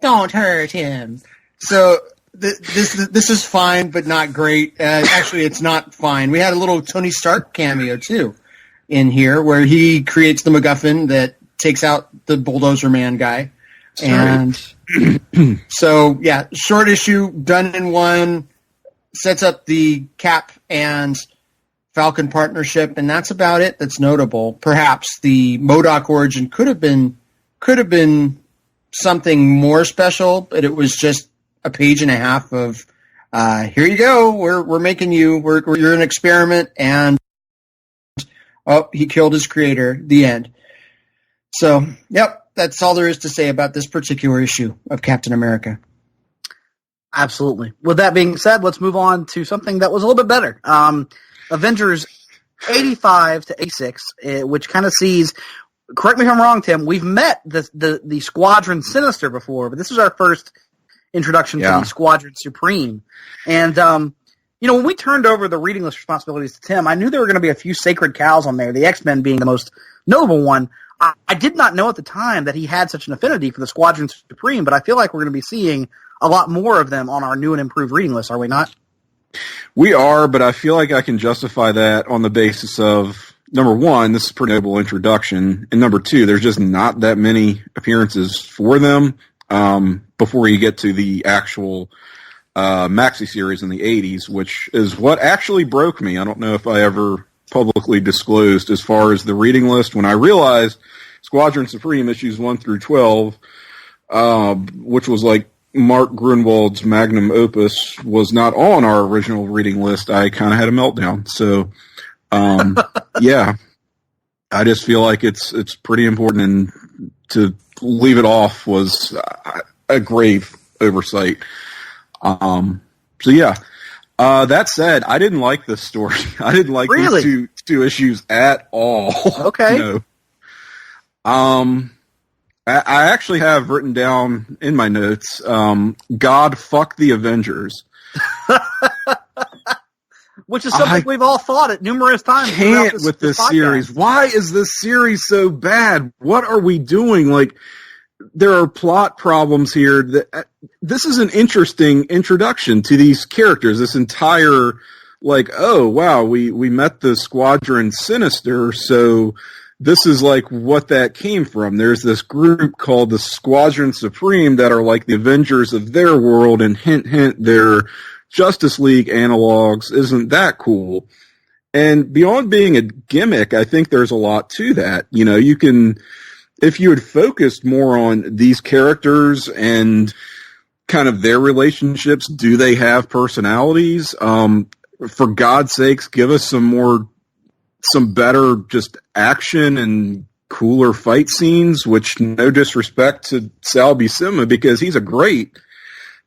Don't hurt him. So this is fine, but not great. Actually, it's not fine. We had a little Tony Stark cameo too in here, where he creates the MacGuffin that takes out the Bulldozer Man guy. And so, yeah, short issue, done in one, sets up the Cap and Falcon partnership, and that's about it. That's notable. Perhaps the MODOK origin could have been something more special, but it was just a page and a half of here you go. We're making you. You're an experiment, and he killed his creator. The end. So, yep, that's all there is to say about this particular issue of Captain America. Absolutely. With that being said, let's move on to something that was a little bit better. Avengers 85 to 86, which kind of sees, correct me if I'm wrong, Tim, we've met the Squadron Sinister before, but this is our first introduction to the Squadron Supreme. And, when we turned over the reading list responsibilities to Tim, I knew there were going to be a few sacred cows on there, the X-Men being the most notable one. I did not know at the time that he had such an affinity for the Squadron Supreme, but I feel like we're going to be seeing a lot more of them on our new and improved reading list, are we not? We are, but I feel like I can justify that on the basis of, number one, this is a pretty noble introduction, and number two, there's just not that many appearances for them before you get to the actual maxi series in the 80s, which is what actually broke me. I don't know if I ever publicly disclosed as far as the reading list. When I realized Squadron Supreme issues 1 through 12, which was like Mark Grunwald's magnum opus, was not on our original reading list, I kind of had a meltdown. So, yeah, I just feel like it's pretty important, and to leave it off was a grave oversight. So yeah. That said, I didn't like this story. I didn't like these two issues at all. Okay. No. I actually have written down in my notes, God fuck the Avengers. Which is something we've all thought it numerous times. Can't with this series. Why is this series so bad? What are we doing? Like, there are plot problems here. This is an interesting introduction to these characters. This entire, like, oh, wow, we met the Squadron Sinister, so this is like what that came from. There's this group called the Squadron Supreme that are like the Avengers of their world, and hint, hint, they're Justice League analogs. Isn't that cool? And beyond being a gimmick, I think there's a lot to that. You know, you can, if you had focused more on these characters and kind of their relationships, do they have personalities? For God's sakes, give us some better just action and cooler fight scenes, which, no disrespect to Sal Buscema, because he's a great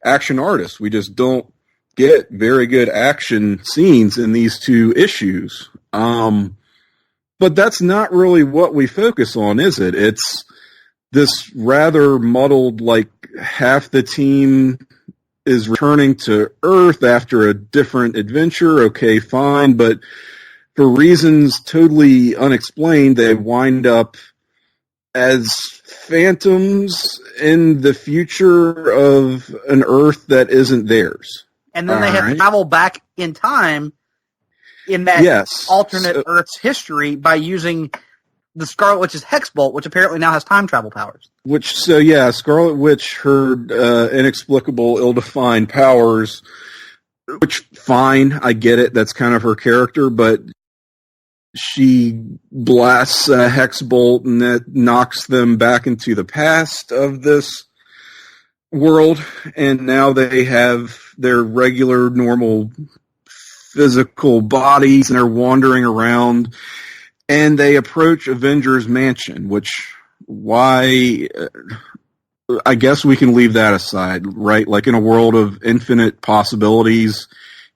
action artist. We just don't get very good action scenes in these two issues. But that's not really what we focus on, is it? It's this rather muddled, like, half the team is returning to Earth after a different adventure. Okay, fine, but for reasons totally unexplained, they wind up as phantoms in the future of an Earth that isn't theirs. And then they have to travel back in time in that alternate Earth's history by using the Scarlet Witch's Hex Bolt, which apparently now has time travel powers. Scarlet Witch, her inexplicable, ill-defined powers, which, fine, I get it, that's kind of her character, but she blasts a Hex Bolt and that knocks them back into the past of this world, and now they have their regular, normal, physical bodies, and they're wandering around, and they approach Avengers Mansion, which, why, I guess we can leave that aside, right? Like, in a world of infinite possibilities,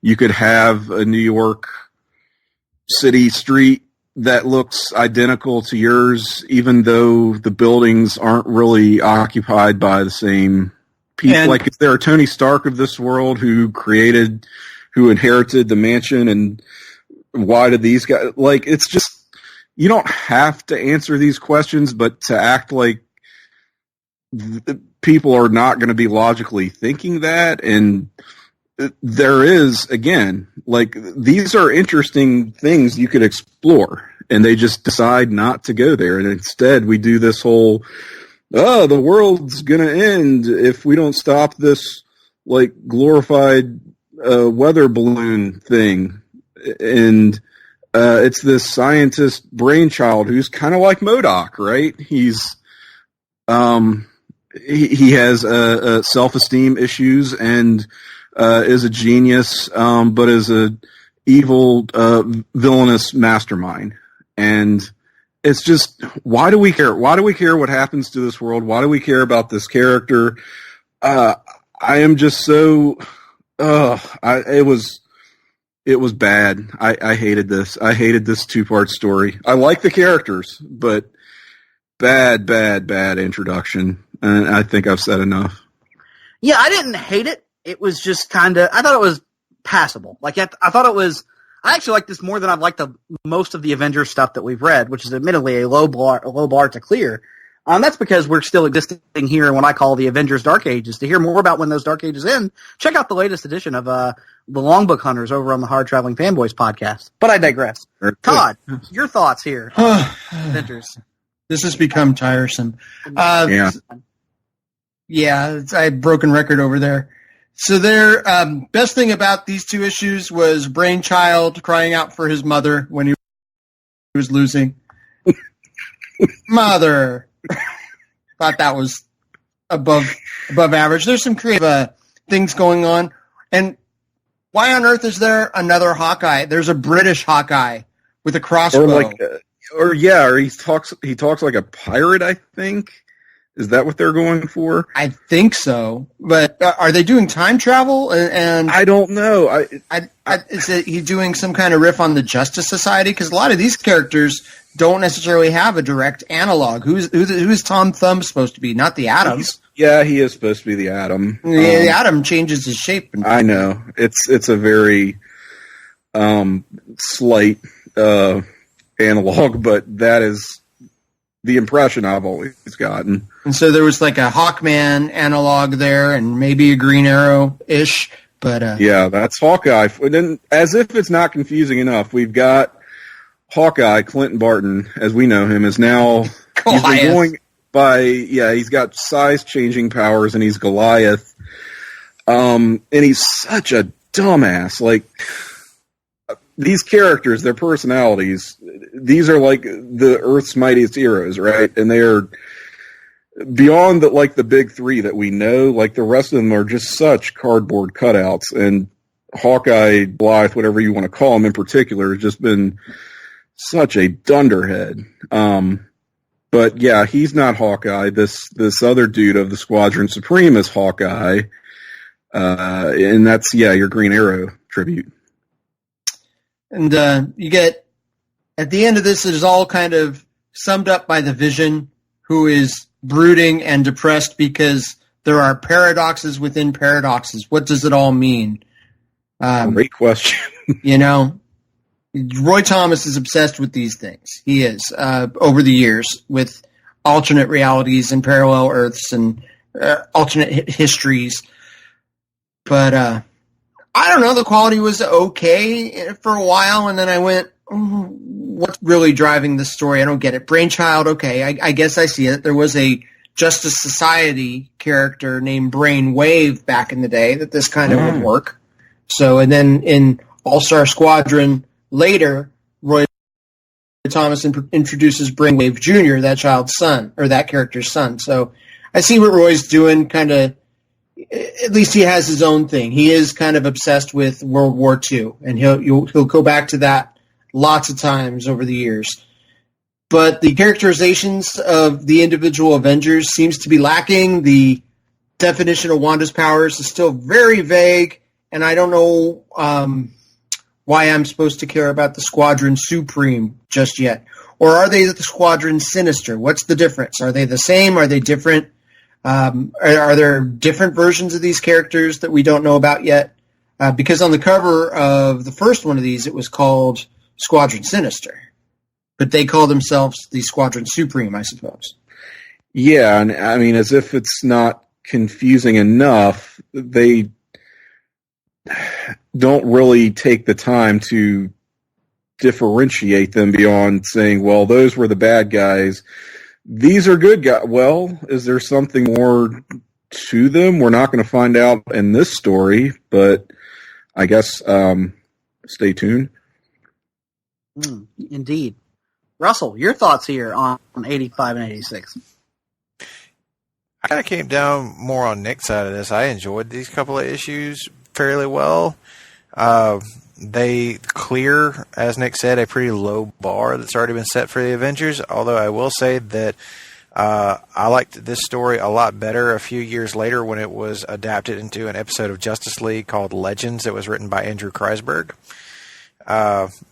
you could have a New York City street that looks identical to yours, even though the buildings aren't really occupied by the same people. And, like, is there a Tony Stark of this world who inherited the mansion, and why did these guys, like, it's just, you don't have to answer these questions, but to act like people are not going to be logically thinking that, and there is, again, like, these are interesting things you could explore, and they just decide not to go there, and instead we do this whole, oh, the world's going to end if we don't stop this, like, glorified weather balloon thing, and it's this scientist brainchild who's kind of like MODOK, right? He's he has self-esteem issues and is a genius, but is a evil, villainous mastermind. And it's just, why do we care? Why do we care what happens to this world? Why do we care about this character? I am just so, it was bad. I hated this. I hated this 2-part story. I like the characters, but bad introduction. And I think I've said enough. Yeah, I didn't hate it. It was just kind of, I thought it was passable. Like, I thought it was. I actually like this more than I've liked most of the Avengers stuff that we've read, which is admittedly a low bar to clear. That's because we're still existing here in what I call the Avengers Dark Ages. To hear more about when those Dark Ages end, check out the latest edition of the Longbook Hunters over on the Hard Traveling Fanboys podcast. But I digress. Todd, your thoughts here on Avengers? This has become tiresome. Yeah, I had broken record over there. So their best thing about these two issues was Brainchild crying out for his mother when he was losing. Mother. Thought that was above average. There's some creative things going on. And why on earth is there another Hawkeye? There's a British Hawkeye with a crossbow. Or he talks like a pirate, I think. Is that what they're going for? I think so. But are they doing time travel? And I don't know. Is he doing some kind of riff on the Justice Society? Because a lot of these characters don't necessarily have a direct analog. Who's Tom Thumb supposed to be? Not the Atom. He is supposed to be the Atom. Yeah, the Atom changes his shape. I know. It's a very slight analog, but that is the impression I've always gotten. And so there was like a Hawkman analog there, and maybe a Green Arrow-ish. But yeah, that's Hawkeye. And then, as if it's not confusing enough, we've got Hawkeye, Clinton Barton, as we know him, is now going by. Yeah, he's got size-changing powers, and he's Goliath. And he's such a dumbass. Like, these characters, their personalities, these are like the Earth's mightiest heroes, right? And they are beyond the big three that we know. Like, the rest of them are just such cardboard cutouts. And Hawkeye, Blythe, whatever you want to call him in particular, has just been such a dunderhead. But yeah, he's not Hawkeye. This other dude of the Squadron Supreme is Hawkeye. And that's, your Green Arrow tribute. And you get, at the end of this, it is all kind of summed up by the Vision, who is brooding and depressed because there are paradoxes within paradoxes. What does it all mean? Great question. Roy Thomas is obsessed with these things. He is, over the years, with alternate realities and parallel Earths and alternate histories. But I don't know, the quality was okay for a while, and then I went, what's really driving this story? I don't get it. Brainchild, okay, I guess I see it. There was a Justice Society character named Brainwave back in the day that this kind of would work. So, and then in All-Star Squadron later, Roy Thomas introduces Brainwave Jr., that child's son, or that character's son. So I see what Roy's doing, kind of. At least he has his own thing. He is kind of obsessed with World War II, and he'll go back to that lots of times over the years. But the characterizations of the individual Avengers seems to be lacking. The definition of Wanda's powers is still very vague, and I don't know why I'm supposed to care about the Squadron Supreme just yet. Or are they the Squadron Sinister? What's the difference? Are they the same? Are they different? Are there different versions of these characters that we don't know about yet? Because on the cover of the first one of these, it was called Squadron Sinister. But they call themselves the Squadron Supreme, I suppose. Yeah, and I mean, as if it's not confusing enough, they don't really take the time to differentiate them beyond saying, well, those were the bad guys. These are good guys. Well, is there something more to them? We're not going to find out in this story, but I guess stay tuned. Indeed. Russell, your thoughts here on 85 and 86? I kind of came down more on Nick's side of this. I enjoyed these couple of issues fairly well. They clear, as Nick said, a pretty low bar that's already been set for the Avengers, although I will say that I liked this story a lot better a few years later when it was adapted into an episode of Justice League called Legends. It was written by Andrew Kreisberg.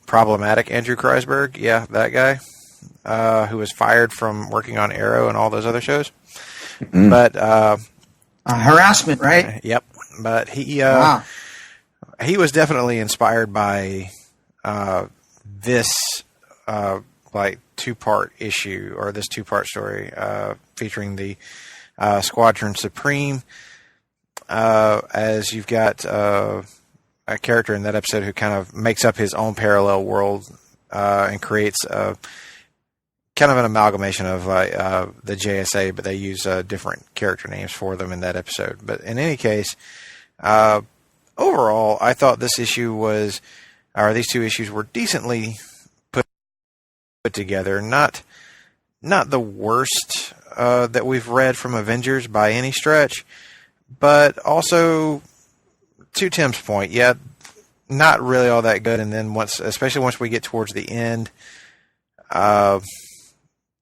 Problematic Andrew Kreisberg, yeah, that guy, who was fired from working on Arrow and all those other shows. But harassment, right? Yep. But he... Wow. he was definitely inspired by this like two-part issue, or this two-part story featuring the Squadron Supreme, as you've got a character in that episode who kind of makes up his own parallel world and creates kind of an amalgamation of the JSA, but they use different character names for them in that episode. But in any case, overall, I thought this issue was, or these two issues were decently put together. Not the worst that we've read from Avengers by any stretch, but also, to Tim's point, yeah, not really all that good. And then especially once we get towards the end,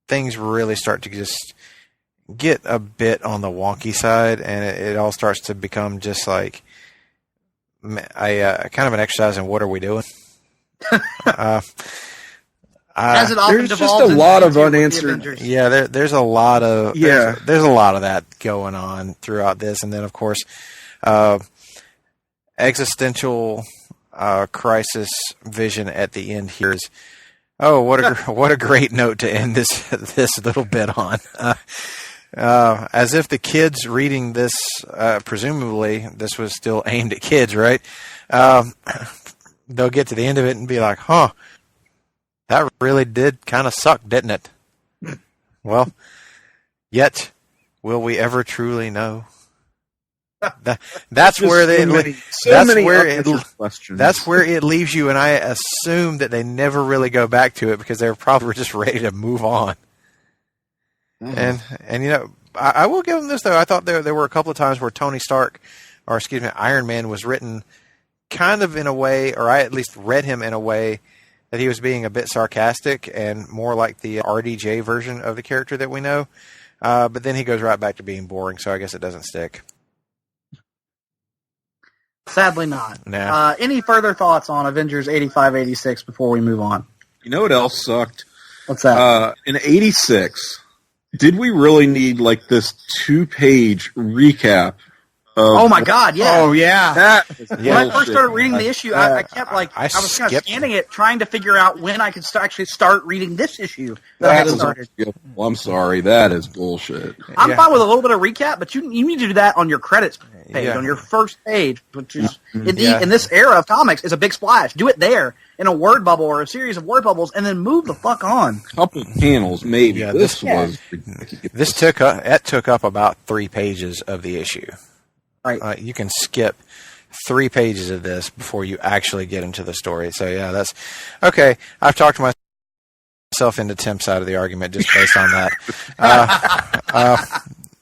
things really start to just get a bit on the wonky side, and it all starts to become just like a kind of an exercise in what are we doing. As it often there's just devolves a lot of into unanswered. Yeah, there's a lot of there's a lot of that going on throughout this, and then of course, existential crisis vision at the end here is. Oh, what a great note to end this little bit on. As if the kids reading this, presumably this was still aimed at kids, right? They'll get to the end of it and be like, "Huh, that really did kind of suck, didn't it?" Well, yet will we ever truly know? That's where it leaves you, and I assume that they never really go back to it because they're probably just ready to move on. Mm-hmm. And you know, I will give them this though. I thought there were a couple of times where Iron Man was written kind of in a way, or I at least read him in a way that he was being a bit sarcastic and more like the RDJ version of the character that we know. But then he goes right back to being boring, so I guess it doesn't stick. Sadly not. Nah. Any further thoughts on Avengers 85-86 before we move on? You know what else sucked? What's that? In 86, did we really need like this 2-page recap? Oh my God! Yeah. Oh yeah. When I first started reading the issue, I kept I was kind of scanning it, trying to figure out when I could actually start reading this issue. Well, I'm sorry, that is bullshit. I'm fine with a little bit of recap, but you need to do that on your credits page, on your first page, which is in this era of comics is a big splash. Do it there in a word bubble or a series of word bubbles, and then move the fuck on. Couple panels, maybe. Yeah, this was ridiculous. This took up about 3 pages of the issue. Right. You can skip 3 pages of this before you actually get into the story. So yeah, that's okay. I've talked myself into Tim's side of the argument just based on that.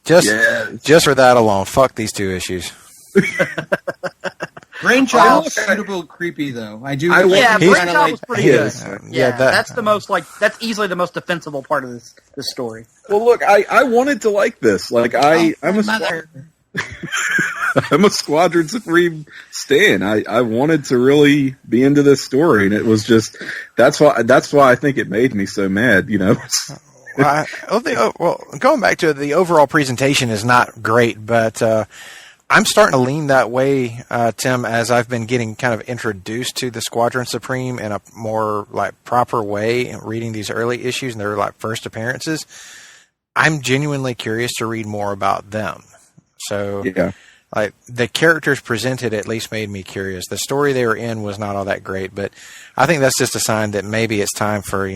Just for that alone, fuck these 2 issues. Brainchild suitable creepy though. Brainchild was pretty good. That's that's easily the most defensible part of this story. Well, look, I wanted to like this. Like I'm a Squadron Supreme stan. I wanted to really be into this story, and it was just that's why I think it made me so mad. You know. Going back to the overall presentation is not great, but I'm starting to lean that way, Tim, as I've been getting kind of introduced to the Squadron Supreme in a more like proper way, reading these early issues and their like first appearances. I'm genuinely curious to read more about them. So, like the characters presented at least made me curious. The story they were in was not all that great, but I think that's just a sign that maybe it's time for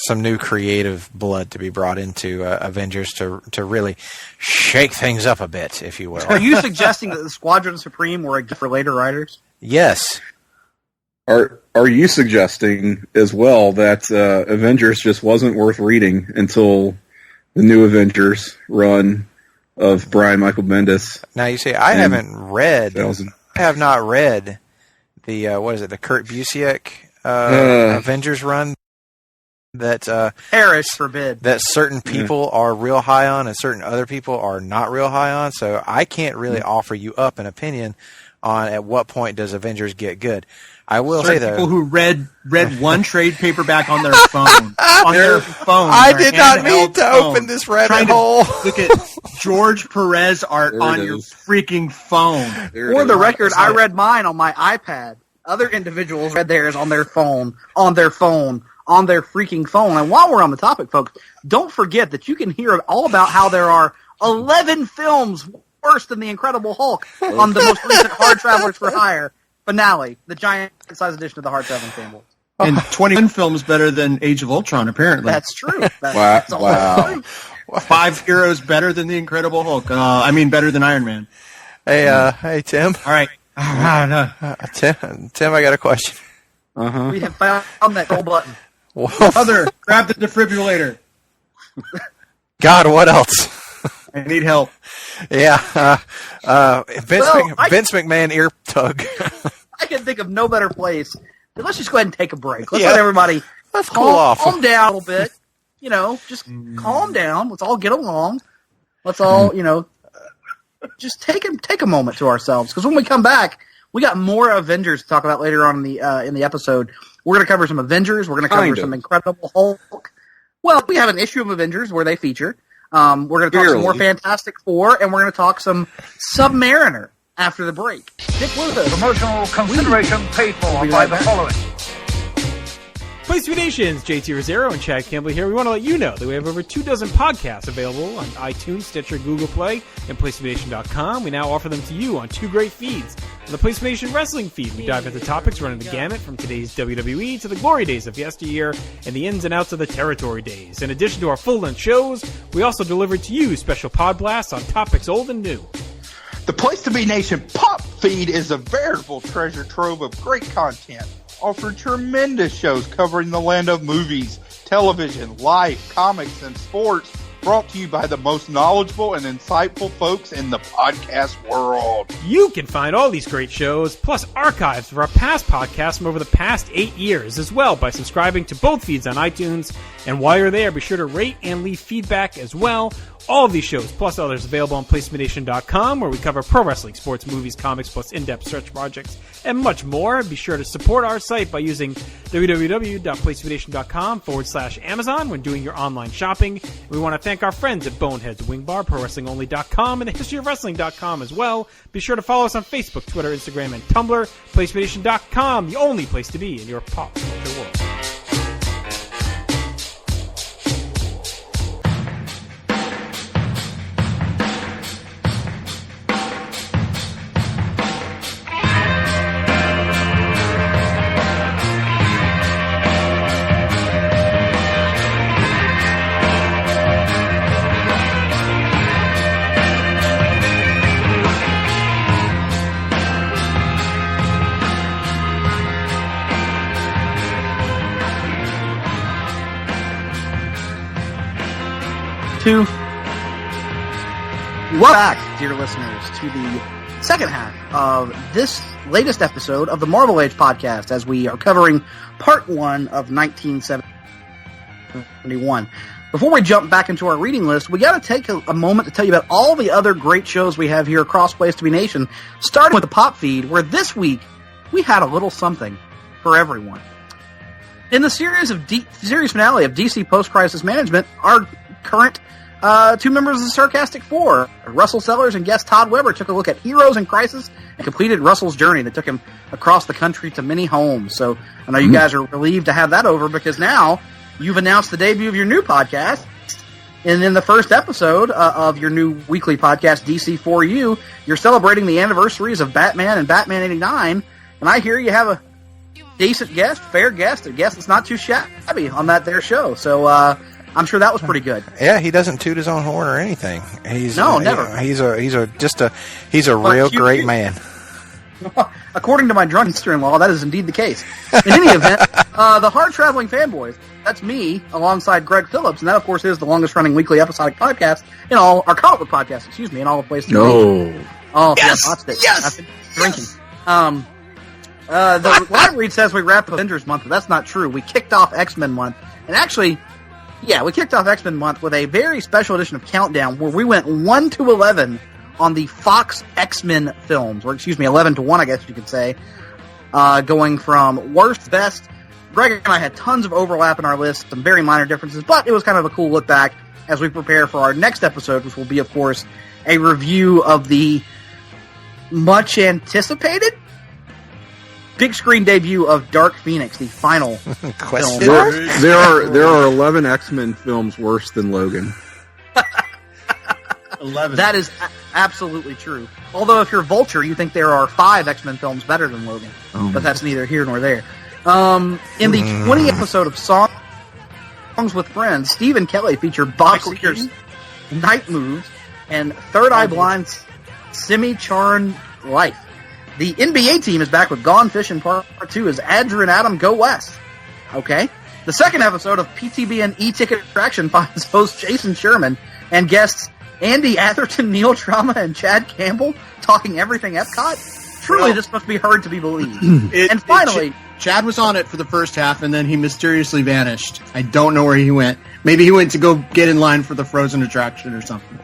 some new creative blood to be brought into Avengers to really shake things up a bit, if you will. Are you suggesting that the Squadron Supreme were a gift for later writers? Yes. Are you suggesting as well that Avengers just wasn't worth reading until the new Avengers run of Brian Michael Bendis? Now you see, I have not read the the Kurt Busiek Avengers run that perish forbid that certain people are real high on and certain other people are not real high on. So I can't really offer you up an opinion on at what point does Avengers get good. I will say though, people who read one trade paperback on their phone. I did not mean to open this rabbit hole. Look at George Perez art on your freaking phone. For the record, I read mine on my iPad. Other individuals read theirs on their phone, on their freaking phone. And while we're on the topic, folks, don't forget that you can hear all about how there are 11 films worse than The Incredible Hulk on the most recent Hard Travelers for Hire finale, the giant-size edition of the Hard Traveling Family. And 21 films better than Age of Ultron, apparently. That's true. Wow. 5 heroes better than The Incredible Hulk. Better than Iron Man. Hey, Tim. All right. Tim, I got a question. We have found that gold button. Mother, grab the defibrillator. God, what else? I need help. Yeah. Vince McMahon ear tug. I can think of no better place. Let's just go ahead and take a break. Let's let everybody cool off. Calm down a little bit. Just calm down. Let's all get along. Let's all, just take a moment to ourselves. Because when we come back, we got more Avengers to talk about later on in the episode. We're going to cover some Avengers. We're going to cover some Incredible Hulk. Well, we have an issue of Avengers where they feature. We're going to talk some more Fantastic Four, and we're going to talk some Submariner after the break. Stick with us. Promotional consideration paid for by the following. Place to Be Nations, JT Rosero and Chad Campbell here. We want to let you know that we have over 24 podcasts available on iTunes, Stitcher, Google Play, and PlaceToBeNation.com. We now offer them to you on 2 great feeds. On the Place to Be Nation Wrestling feed, we dive into topics running the gamut from today's WWE to the glory days of yesteryear and the ins and outs of the territory days. In addition to our full-length shows, we also deliver to you special pod blasts on topics old and new. The Place to Be Nation Pop feed is a veritable treasure trove of great content. Offer tremendous shows covering the land of movies, television, life, comics, and sports, brought to you by the most knowledgeable and insightful folks in the podcast world. You can find all these great shows, plus archives of our past podcasts from over the past 8 years as well by subscribing to both feeds on iTunes. And while you're there, be sure to rate and leave feedback as well. All of these shows, plus others, available on PlaceToBeNation.com, where we cover pro wrestling, sports, movies, comics, plus in-depth search projects, and much more. Be sure to support our site by using www.PlaceToBeNation.com/Amazon when doing your online shopping. We want to thank our friends at Boneheads Wing Bar, ProWrestlingOnly.com, and TheHistoryOfWrestling.com as well. Be sure to follow us on Facebook, Twitter, Instagram, and Tumblr. PlaceToBeNation.com, the only place to be in your pop culture world. Welcome back, dear listeners, to the second half of this latest episode of the Marvel Age podcast, as we are covering part 1 of 1971. Before we jump back into our reading list, we got to take a moment to tell you about all the other great shows we have here across Place to Be Nation, starting with the Pop Feed, where this week we had a little something for everyone. In the series finale of DC Post-Crisis Management, our current 2 members of the Sarcastic Four, Russell Sellers and guest Todd Weber, took a look at heroes in crisis and completed Russell's journey that took him across the country to many homes. So I know you guys are relieved to have that over, because now you've announced the debut of your new podcast. And in the first episode of your new weekly podcast, DC4U, you're celebrating the anniversaries of Batman and Batman 89. And I hear you have a decent guest, fair guest, a guest that's not too shabby on that there show. So, I'm sure that was pretty good. Yeah, he doesn't toot his own horn or anything. Never. He's a real great man. According to my drunk sister-in-law, that is indeed the case. In any event, the Hard Traveling Fanboys, that's me, alongside Greg Phillips, and that, of course, is the longest-running weekly episodic podcast in all, our comic book podcast, in all the places. No. Oh, yes! Yes! I've been drinking. The live read says we wrapped Avengers month, but that's not true. We kicked off X-Men month, and actually... yeah, we kicked off X-Men month with a very special edition of Countdown, where we went 1 to 11 on the Fox X-Men films, or 11-1, I guess you could say, going from worst to best. Greg and I had tons of overlap in our list, some very minor differences, but it was kind of a cool look back as we prepare for our next episode, which will be, of course, a review of the much anticipated big screen debut of Dark Phoenix, the final film. There are 11 X-Men films worse than Logan. 11. That is absolutely true. Although if you're Vulture, you think there are 5 X-Men films better than Logan. But that's neither here nor there. In the 20th episode of Songs with Friends, Steve and Kelly feature Bob Seger's Night Moves and Third Eye Blind's Semi-Charmed Life. The NBA team is back with Gone Fishing Part 2 as Andrew and Adam go west. Okay. The second episode of PTBN E-Ticket Attraction finds host Jason Sherman and guests Andy Atherton, Neil Trauma, and Chad Campbell talking everything Epcot. Truly, this must be hard to be believed. And finally, Chad was on it for the first half, and then he mysteriously vanished. I don't know where he went. Maybe he went to go get in line for the Frozen attraction or something.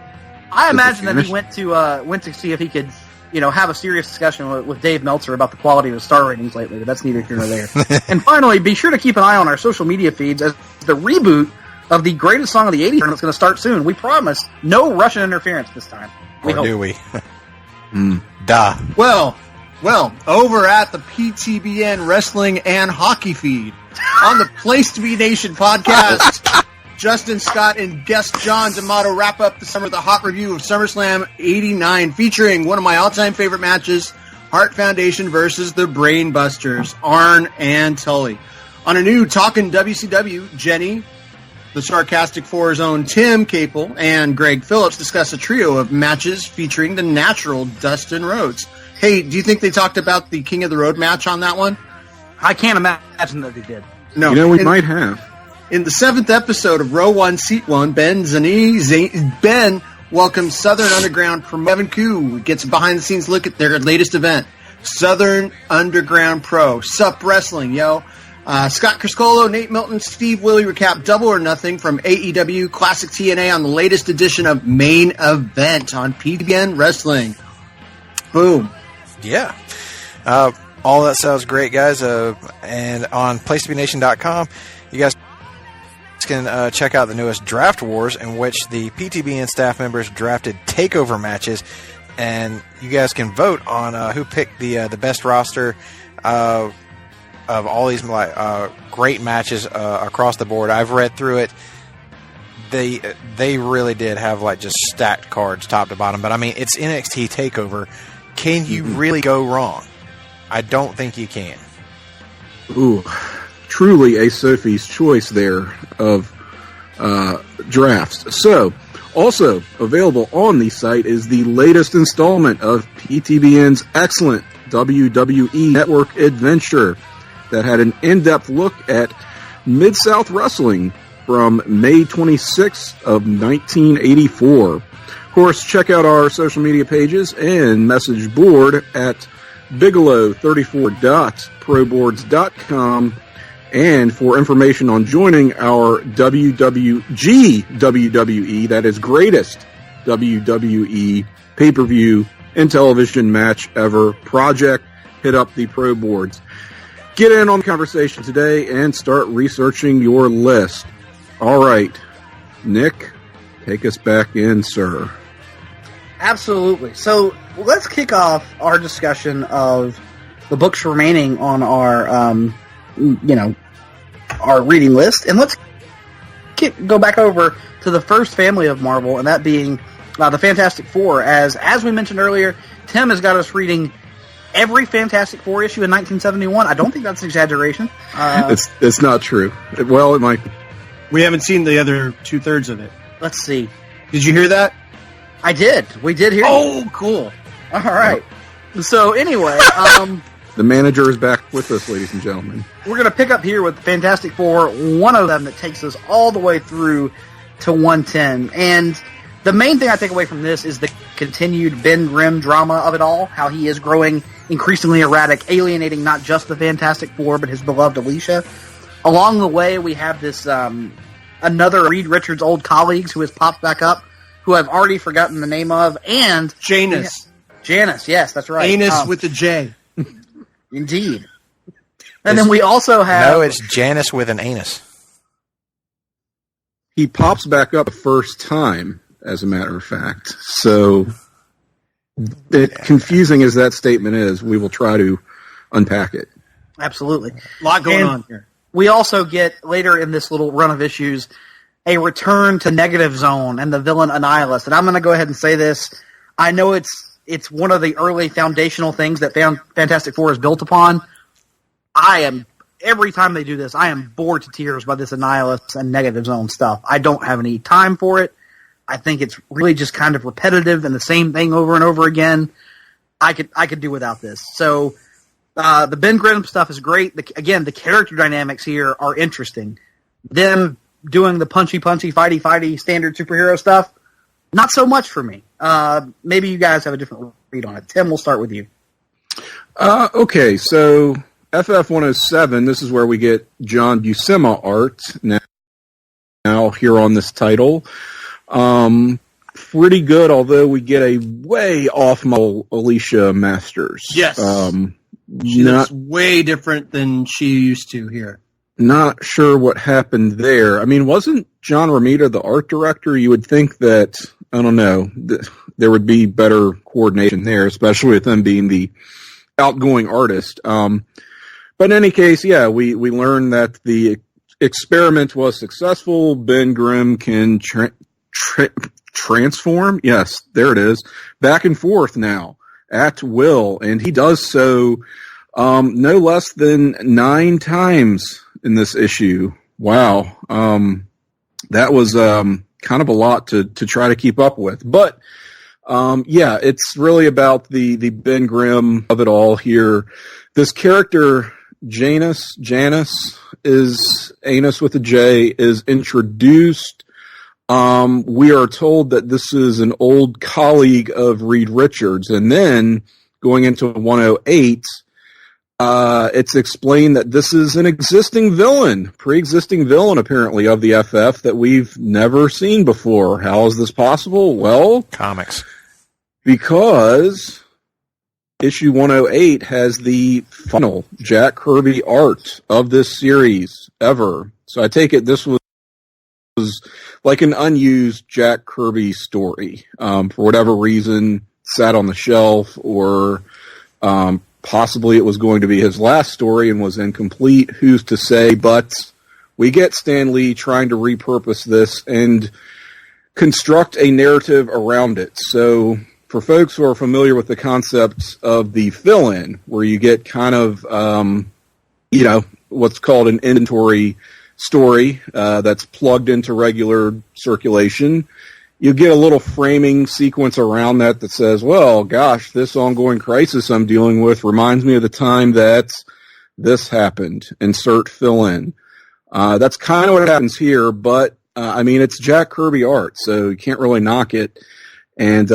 I imagine that he went to see if he could, have a serious discussion with Dave Meltzer about the quality of the star ratings lately, but that's neither here nor there. And finally, be sure to keep an eye on our social media feeds as the reboot of the greatest song of the 80s tournament is going to start soon. We promise no Russian interference this time. Do we? Duh. Well, over at the PTBN Wrestling and Hockey feed on the Place to Be Nation podcast, Justin Scott and guest John D'Amato wrap up the summer with a hot review of SummerSlam 89, featuring one of my all-time favorite matches, Hart Foundation versus the Brainbusters, Arn and Tully. On a new Talkin' WCW, Jenny, the Sarcastic Four's own Tim Capel, and Greg Phillips discuss a trio of matches featuring the natural Dustin Rhodes. Hey, do you think they talked about the King of the Road match on that one? I can't imagine that they did. No. We might have. In the 7th episode of Row 1, Seat 1, Ben welcomes Southern Underground from Kevin Koo. Gets a behind-the-scenes look at their latest event, Southern Underground Pro. Sup Wrestling, yo. Scott Criscolo, Nate Milton, Steve Willie recap Double or Nothing from AEW Classic TNA on the latest edition of Main Event on PTBN Wrestling. Boom. Yeah. All that sounds great, guys. And on PlaceToBeNation.com, you guys can check out the newest Draft Wars, in which the PTBN staff members drafted takeover matches, and you guys can vote on who picked the best roster of all these great matches across the board. I've read through it. They really did have just stacked cards top to bottom, but I mean, it's NXT TakeOver. Can you really go wrong? I don't think you can. Ooh, truly a Sophie's choice there of drafts. So, also available on the site is the latest installment of PTBN's excellent WWE Network adventure that had an in-depth look at Mid-South Wrestling from May 26th of 1984. Of course, check out our social media pages and message board at bigelow34.proboards.com, and for information on joining our WWE, that is greatest WWE pay-per-view and television match ever project, hit up the Pro Boards. Get in on the conversation today and start researching your list. All right, Nick, take us back in, sir. Absolutely. So let's kick off our discussion of the books remaining on our, our reading list, and let's go back over to the first family of Marvel, and that being the Fantastic Four. As we mentioned earlier, Tim has got us reading every Fantastic Four issue in 1971. I don't think that's an exaggeration. It's not true. Well, it might be. We haven't seen the other 2/3 of it. Let's see. Did you hear that? I did. We did hear. Oh, cool. All right. So anyway, the manager is back with us, ladies and gentlemen. We're going to pick up here with Fantastic Four, one of them that takes us all the way through to 110. And the main thing I take away from this is the continued Ben Grimm drama of it all, how he is growing increasingly erratic, alienating not just the Fantastic Four, but his beloved Alicia. Along the way, we have this another Reed Richards' old colleagues who has popped back up, who I've already forgotten the name of, and Janus. Janus, yes, that's right. Anus with a J. Indeed. And then we also have... No, it's Janus with an anus. He pops back up the first time, as a matter of fact. So, confusing as that statement is, we will try to unpack it. Absolutely. A lot going on here. We also get, later in this little run of issues, a return to Negative Zone and the villain Annihilus. And I'm going to go ahead and say this. I know it's one of the early foundational things that Fantastic Four is built upon. Every time they do this, I am bored to tears by this Annihilus and Negative Zone stuff. I don't have any time for it. I think it's really just kind of repetitive and the same thing over and over again. I could do without this. So the Ben Grimm stuff is great. The character dynamics here are interesting. Them doing the punchy, fighty standard superhero stuff, not so much for me. Maybe you guys have a different read on it. Tim, we'll start with you. Okay, so FF107, this is where we get John Buscema art now here on this title. Pretty good, although we get a way off model Alicia Masters. Yes. She looks way different than she used to here. Not sure what happened there. I mean, wasn't John Romita the art director? You would think that, I don't know, there would be better coordination there, especially with them being the outgoing artist. But in any case, yeah, we learned that the experiment was successful. Ben Grimm can transform, yes, there it is, back and forth now at will, and he does so no less than 9 times in this issue. Wow. That was kind of a lot to try to keep up with. But yeah, it's really about the Ben Grimm of it all here. This character, Janus is anus with a J, is introduced. We are told that this is an old colleague of Reed Richards, and then going into 108, it's explained that this is an pre-existing villain apparently of the FF that we've never seen before. How is this possible? Well, comics. Because issue 108 has the final Jack Kirby art of this series ever. So I take it this was like an unused Jack Kirby story. For whatever reason, sat on the shelf, or possibly it was going to be his last story and was incomplete. Who's to say? But we get Stan Lee trying to repurpose this and construct a narrative around it. So for folks who are familiar with the concept of the fill-in, where you get kind of, what's called an inventory story that's plugged into regular circulation, you get a little framing sequence around that says, well, gosh, this ongoing crisis I'm dealing with reminds me of the time that this happened. Insert fill-in. That's kind of what happens here, but, I mean, it's Jack Kirby art, so you can't really knock it. And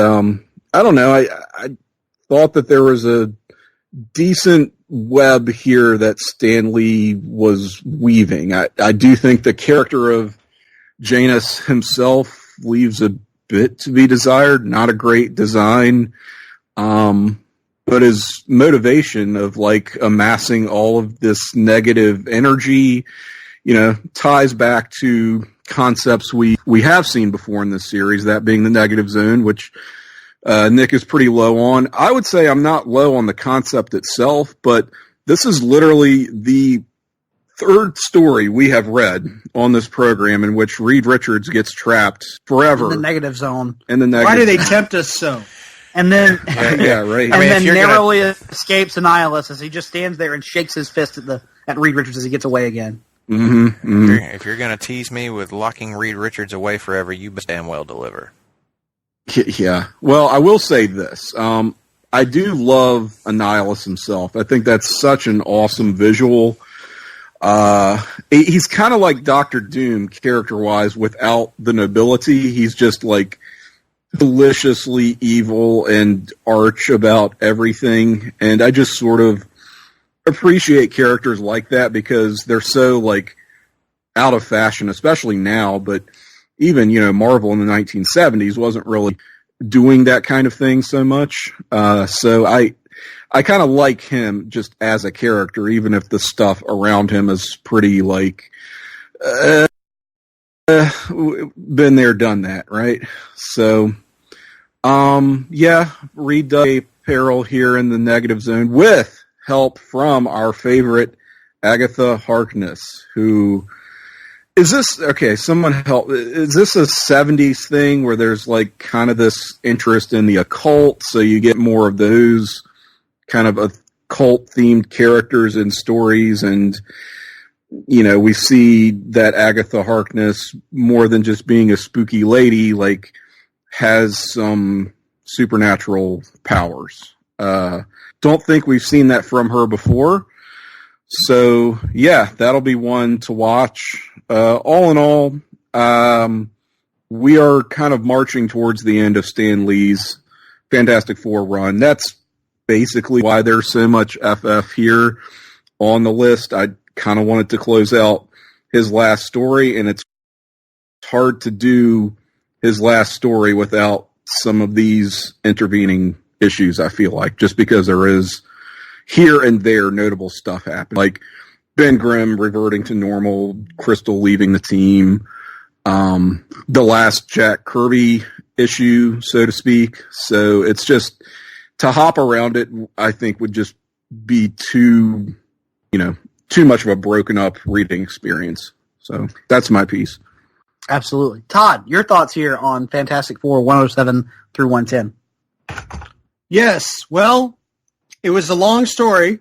I don't know, I thought that there was a decent web here that Stan Lee was weaving. I do think the character of Janus himself leaves a bit to be desired. Not a great design, but his motivation of like amassing all of this negative energy, ties back to concepts we have seen before in this series, that being the Negative Zone, which Nick is pretty low on. I would say I'm not low on the concept itself, but this is literally the third story we have read on this program in which Reed Richards gets trapped forever in the Negative Zone. Why do they tempt us so? And then, yeah, right. And then narrowly escapes Annihilus as he just stands there and shakes his fist at Reed Richards as he gets away again. Mm-hmm, mm-hmm. If you're going to tease me with locking Reed Richards away forever, you best damn well deliver. Yeah. Well, I will say this. I do love Annihilus himself. I think that's such an awesome visual. He's kind of like Dr. Doom character-wise without the nobility. He's just like deliciously evil and arch about everything. And I just sort of appreciate characters like that because they're so like out of fashion, especially now. But even, Marvel in the 1970s wasn't really doing that kind of thing so much. So I kind of like him just as a character, even if the stuff around him is pretty been there, done that, right? So, read Peril here in the Negative Zone with help from our favorite Agatha Harkness, who is this? Okay, someone help. Is this a 70s thing where there's kind of this interest in the occult, so you get more of those kind of occult themed characters and stories, and we see that Agatha Harkness, more than just being a spooky lady, has some supernatural powers. Don't think we've seen that from her before. So, yeah, that'll be one to watch. All in all, we are kind of marching towards the end of Stan Lee's Fantastic Four run. That's basically why there's so much FF here on the list. I kind of wanted to close out his last story, and it's hard to do his last story without some of these intervening issues, I feel like, just because there is here and there notable stuff happening, like Ben Grimm reverting to normal, Crystal leaving the team, the last Jack Kirby issue, so to speak. So it's just, to hop around it, I think would just be too much of a broken up reading experience. So that's my piece. Absolutely. Todd, your thoughts here on Fantastic Four 107 through 110. Yes. Well, it was a long story.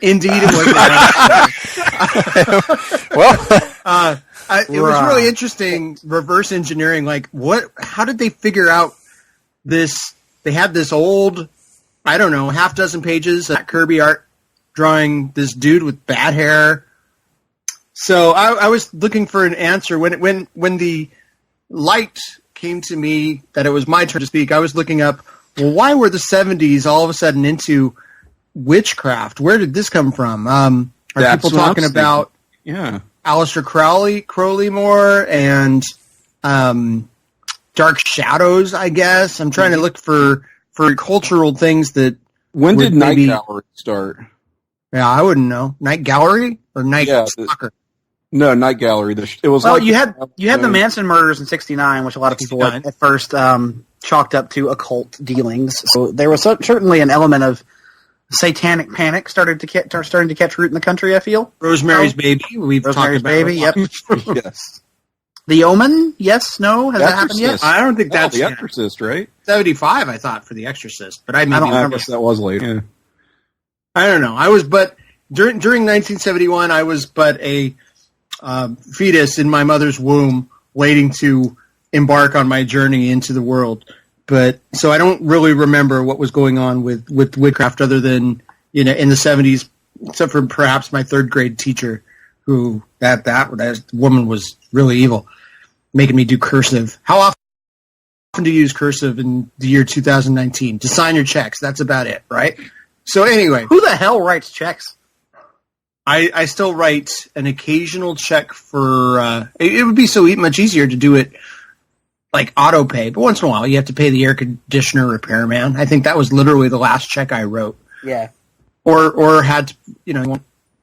Indeed, it was. It was really interesting reverse engineering. How did they figure out this? They had this old, half dozen pages of Kirby art drawing this dude with bad hair. So I was looking for an answer when the light came to me that it was my turn to speak. I was looking up, well, why were the 70s all of a sudden into witchcraft? Where did this come from? Are people talking about Aleister Crowley more and Dark Shadows, I guess? I'm trying to look for cultural things that... When did Night Gallery start? Yeah, I wouldn't know. Night Gallery or Night Stalker? No, Night Gallery. It was you had the Manson murders in '69, which a lot of people at first chalked up to occult dealings. So there was certainly an element of satanic panic starting to catch root in the country, I feel. Rosemary's Baby. We've talked about Baby. Yep. Yes. The Omen. Yes. No. Has that happened yet? I don't think that's The Exorcist, right? 75. I thought for The Exorcist, but I don't remember. I guess that was late. Yeah. I don't know. During 1971, I was but a fetus in my mother's womb, waiting to embark on my journey into the world. But so I don't really remember what was going on with witchcraft, other than in the 70s, except for perhaps my third grade teacher, who that woman was really evil, making me do cursive. How often do you use cursive in the year 2019? To sign your checks. That's about it, right? So anyway, who the hell writes checks? I still write an occasional check for. It would be so much easier to do it like auto pay, but once in a while you have to pay the air conditioner repairman. I think that was literally the last check I wrote. Yeah. Or had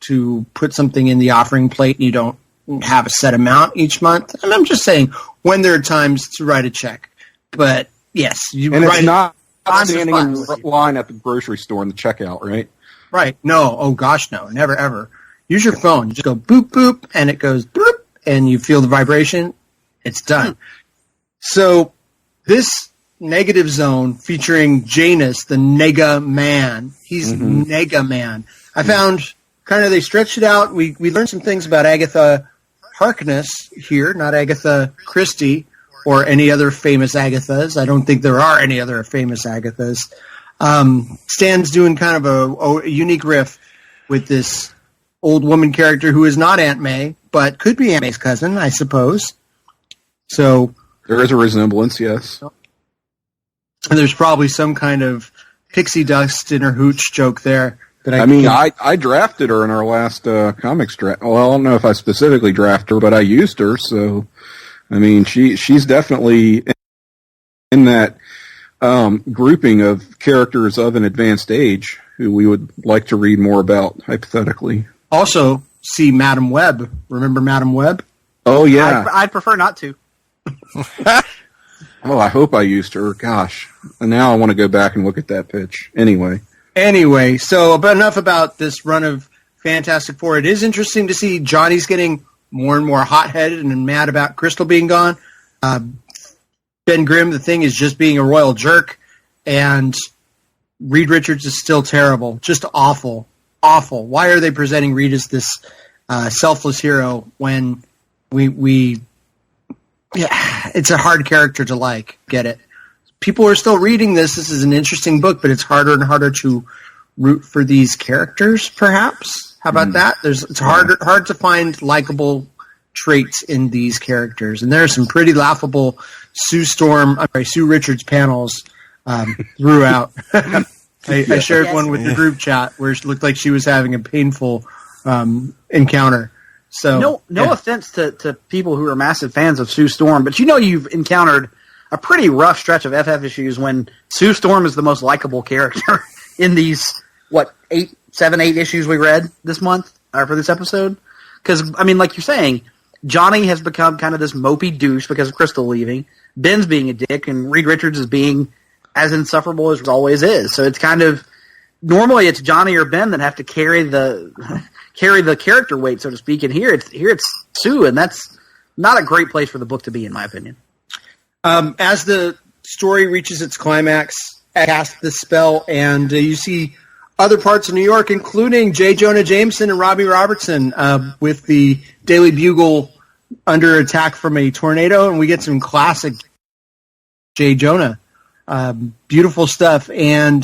to put something in the offering plate and you don't have a set amount each month. And I'm just saying, when there are times to write a check, but yes, it's not standing in line at the grocery store in the checkout, right? Right. No. Oh gosh, no. Never ever. Use your phone. You just go boop boop, and it goes boop, and you feel the vibration. It's done. So this Negative Zone featuring Janus, the Nega Man. He's Nega Man. I found they stretched it out. We learned some things about Agatha Harkness here, not Agatha Christie or any other famous Agathas. I don't think there are any other famous Agathas. Stan's doing kind of a unique riff with this old woman character who is not Aunt May, but could be Aunt May's cousin, I suppose. So there is a resemblance, yes. And there's probably some kind of pixie dust in her hooch joke there. I drafted her in our last comics draft. Well, I don't know if I specifically drafted her, but I used her. So, I mean, she's definitely in that grouping of characters of an advanced age who we would like to read more about, hypothetically. Also, see Madam Web. Remember Madam Web? Oh, yeah. I'd prefer not to. Oh, I hope I used her. Gosh. And now I want to go back and look at that pitch. Anyway, so enough about this run of Fantastic Four. It is interesting to see Johnny's getting more and more hot-headed and mad about Crystal being gone. Ben Grimm, the Thing, is just being a royal jerk. And Reed Richards is still terrible. Just awful. Awful. Why are they presenting Reed as this selfless hero when it's a hard character to like? Get it? People are still reading this. This is an interesting book, but it's harder and harder to root for these characters, perhaps. How about that? It's hard to find likable traits in these characters. And there are some pretty laughable Sue Richards panels throughout. I shared one with the group chat where it looked like she was having a painful encounter. So no offense to people who are massive fans of Sue Storm, but you've encountered a pretty rough stretch of FF issues when Sue Storm is the most likable character in these 7, 8 issues we read this month or for this episode. Because I mean, like you're saying, Johnny has become kind of this mopey douche because of Crystal leaving. Ben's being a dick, and Reed Richards is being as insufferable as always is. So it's kind of normally it's Johnny or Ben that have to carry the character weight, so to speak. And here it's Sue, and that's not a great place for the book to be, in my opinion. As the story reaches its climax, cast the spell, and you see other parts of New York, including J. Jonah Jameson and Robbie Robertson, with the Daily Bugle under attack from a tornado, and we get some classic J. Jonah. Beautiful stuff, and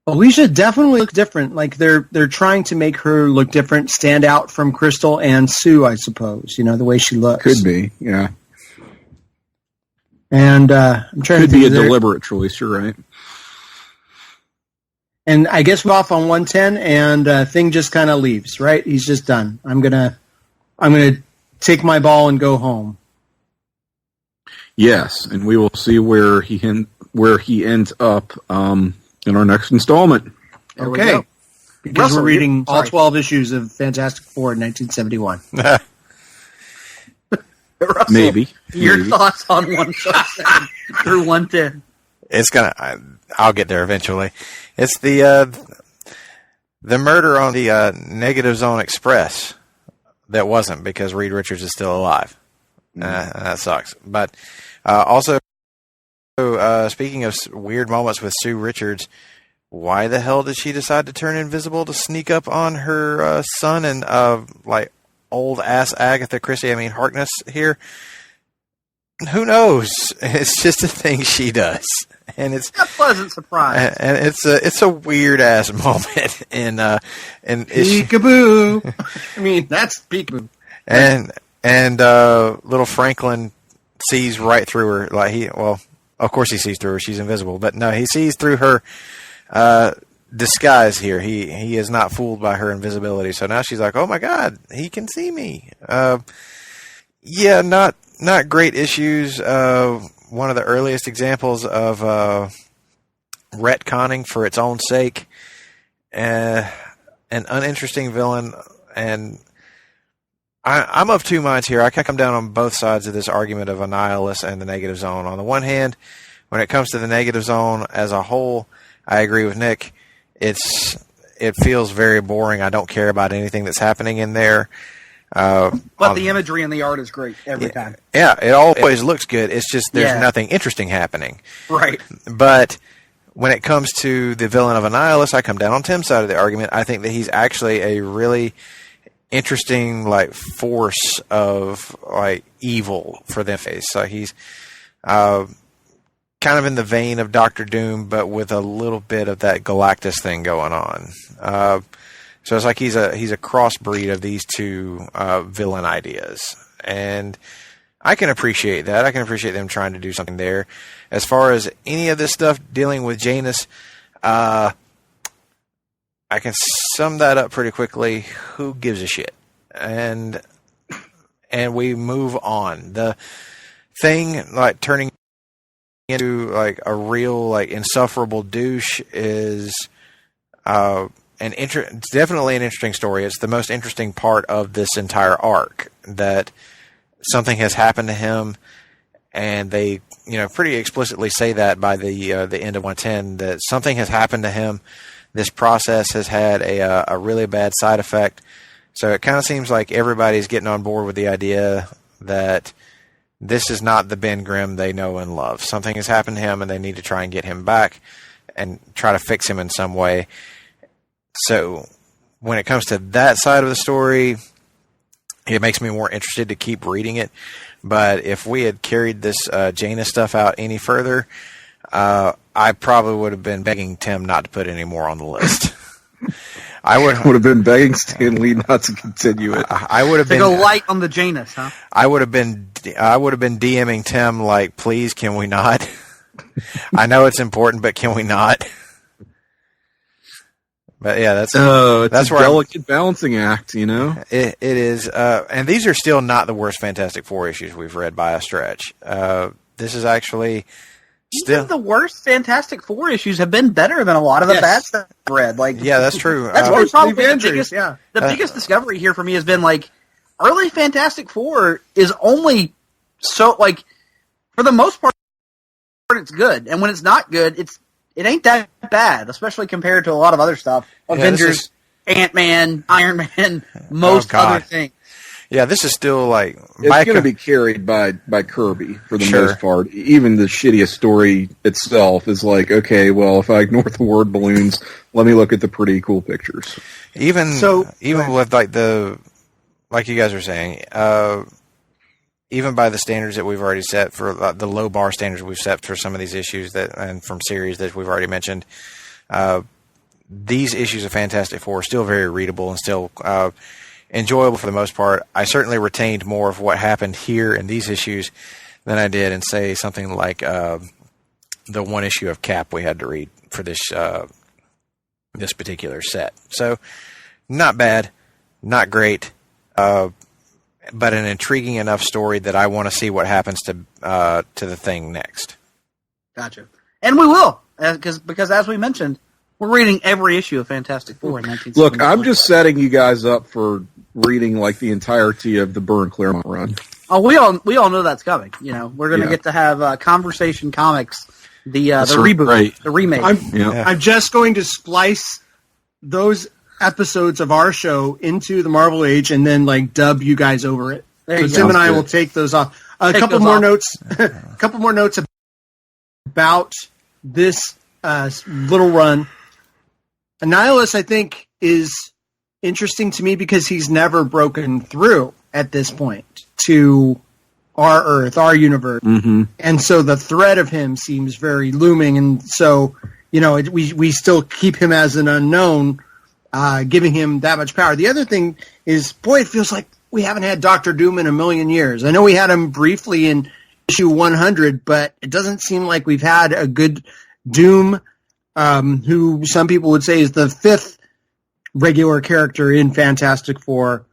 Alicia definitely looks different. Like they're trying to make her look different, stand out from Crystal and Sue, I suppose. The way she looks. Could be, yeah. And I'm trying to be a deliberate choice. You're right. And I guess we're off on 110, and Thing just kind of leaves. Right? He's just done. I'm gonna take my ball and go home. Yes, and we will see where he ends up in our next installment. Okay. Because we're reading all 12 issues of Fantastic Four in 1971. Russell, Maybe. Your thoughts on 157 through 110? I'll get there eventually. It's the murder on the Negative Zone Express that wasn't, because Reed Richards is still alive. That sucks. But also, speaking of weird moments with Sue Richards, why the hell did she decide to turn invisible to sneak up on her son and old ass Agatha Christie? I mean Harkness here. Who knows? It's just a thing she does, and it's a pleasant surprise. And it's a weird ass moment. And peekaboo. I mean, that's peekaboo. And little Franklin sees right through her. Of course he sees through her. She's invisible, but no, he sees through her disguise here. He is not fooled by her invisibility. So now she's like, oh my God, he can see me. Not great issues. One of the earliest examples of retconning for its own sake. An uninteresting villain. And I'm of two minds here. I can come down on both sides of this argument of Annihilus and the Negative Zone. On the one hand, when it comes to the Negative Zone as a whole, I agree with Nick. It feels very boring. I don't care about anything that's happening in there. But the imagery and the art is great every time. Yeah, it always looks good. It's just there's nothing interesting happening. Right. But when it comes to the villain of Annihilus, I come down on Tim's side of the argument. I think that he's actually a really interesting force of evil for them face. So he's kind of in the vein of Doctor Doom, but with a little bit of that Galactus thing going on. So it's like he's a crossbreed of these two villain ideas, and I can appreciate that. I can appreciate them trying to do something there. As far as any of this stuff dealing with Janus, I I can sum that up pretty quickly. Who gives a shit? And we move on. The thing, like, turning into like a real, like, insufferable douche is definitely an interesting story. It's the most interesting part of this entire arc, that something has happened to him, and they, pretty explicitly say that by the end of 110, that something has happened to him. This process has had a really bad side effect. So it kind of seems like everybody's getting on board with the idea that this is not the Ben Grimm they know and love. Something has happened to him, and they need to try and get him back and try to fix him in some way. So when it comes to that side of the story, it makes me more interested to keep reading it. But if we had carried this Jaina stuff out any further, I probably would have been begging Tim not to put any more on the list. I would have been begging Stan Lee not to continue it. I would have been go light on the Janus, huh? I would have been DMing Tim like, please, can we not? I know it's important, but can we not? But yeah, that's a delicate balancing act, It is, and these are still not the worst Fantastic Four issues we've read by a stretch. This is actually still even the worst Fantastic Four issues have been better than a lot of the bad stuff I've read. Like, yeah, that's true. That's been probably the Avengers, biggest. Yeah, the biggest discovery here for me has been like early Fantastic Four is only so like for the most part it's good, and when it's not good, it ain't that bad, especially compared to a lot of other stuff. Avengers, Ant-Man, Iron Man, most other things. Yeah, this is still like... It's going to be carried by Kirby for the most part. Even the shittiest story itself is like, okay, well, if I ignore the word balloons, let me look at the pretty cool pictures. Even with like you guys are saying, even by the standards that we've already set for the low bar standards we've set for some of these issues and from series that we've already mentioned, these issues of Fantastic Four are still very readable and still enjoyable for the most part. I certainly retained more of what happened here in these issues than I did in, say, something like the one issue of Cap we had to read for this particular set. So, not bad, not great, but an intriguing enough story that I want to see what happens to the Thing next. Gotcha. And we will, because as we mentioned, we're reading every issue of Fantastic Four in 1974. Look, I'm just setting you guys up for reading like the entirety of the Byrne Claremont run. Oh, we all know that's coming. We're going to get to have Conversation Comics, the reboot, right. The remake. I'm just going to splice those episodes of our show into the Marvel Age and then like dub you guys over it. So Tim and I will take those off. A couple more notes about this little run. Annihilus, I think, is interesting to me because he's never broken through at this point to our Earth, our universe. Mm-hmm. And so the threat of him seems very looming. And so, we still keep him as an unknown, giving him that much power. The other thing is, boy, it feels like we haven't had Dr. Doom in a million years. I know we had him briefly in issue 100, but it doesn't seem like we've had a good Doom, who some people would say is the fifth regular character in Fantastic Four.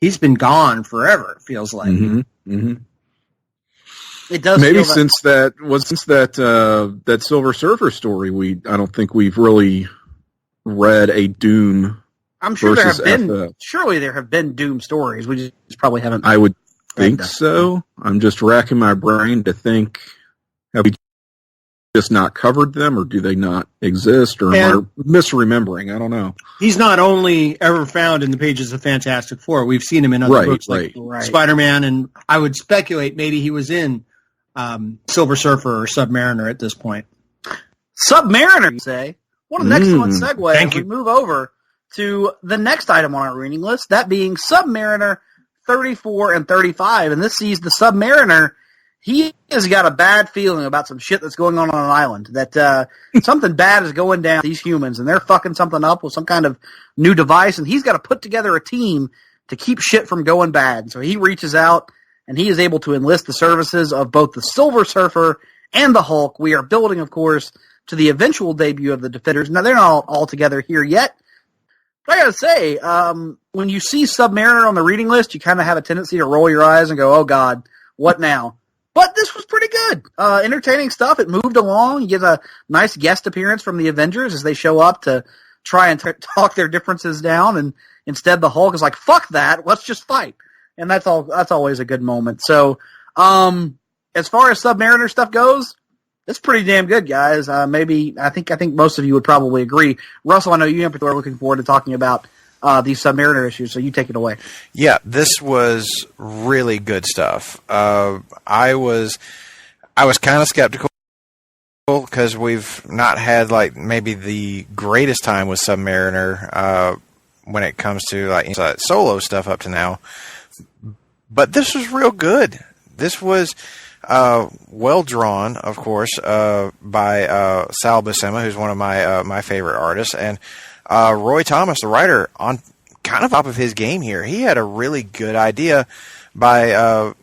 He's been gone forever, it feels like. Mm-hmm. Mm-hmm. It does maybe since that Silver Surfer story, I don't think we've really read a Doom. I'm sure there have been. FF. Surely there have been Doom stories. We just probably haven't. I would think so. I'm just racking my brain to think: have we just not covered them, or do they not exist, or am I misremembering? I don't know. He's not only ever found in the pages of Fantastic Four. We've seen him in other books like Spider-Man, and I would speculate maybe he was in Silver Surfer or Submariner at this point. Submariner, you say? What an excellent segue as we move over to the next item on our reading list, that being Submariner 34 and 35. And this sees the Submariner. He has got a bad feeling about some shit that's going on an island, that something bad is going down with these humans, and they're fucking something up with some kind of new device, and he's got to put together a team to keep shit from going bad. So he reaches out, and he is able to enlist the services of both the Silver Surfer and the Hulk. We are building, of course, to the eventual debut of the Defenders. Now, they're not all together here yet, I gotta say, when you see Submariner on the reading list, you kind of have a tendency to roll your eyes and go, "Oh God, what now?" But this was pretty good, entertaining stuff. It moved along. You get a nice guest appearance from the Avengers as they show up to try and talk their differences down, and instead the Hulk is like, "Fuck that, let's just fight," and that's always a good moment. So, as far as Submariner stuff goes, it's pretty damn good, guys. I think most of you would probably agree. Russell, I know you in particular are looking forward to talking about these Submariner issues, so you take it away. Yeah, this was really good stuff. I was kind of skeptical because we've not had like maybe the greatest time with Submariner when it comes to like solo stuff up to now. But this was real good. This was well drawn, of course, by Sal Buscema, who's one of my favorite artists, and Roy Thomas, the writer, on kind of top of his game here. He had a really good idea by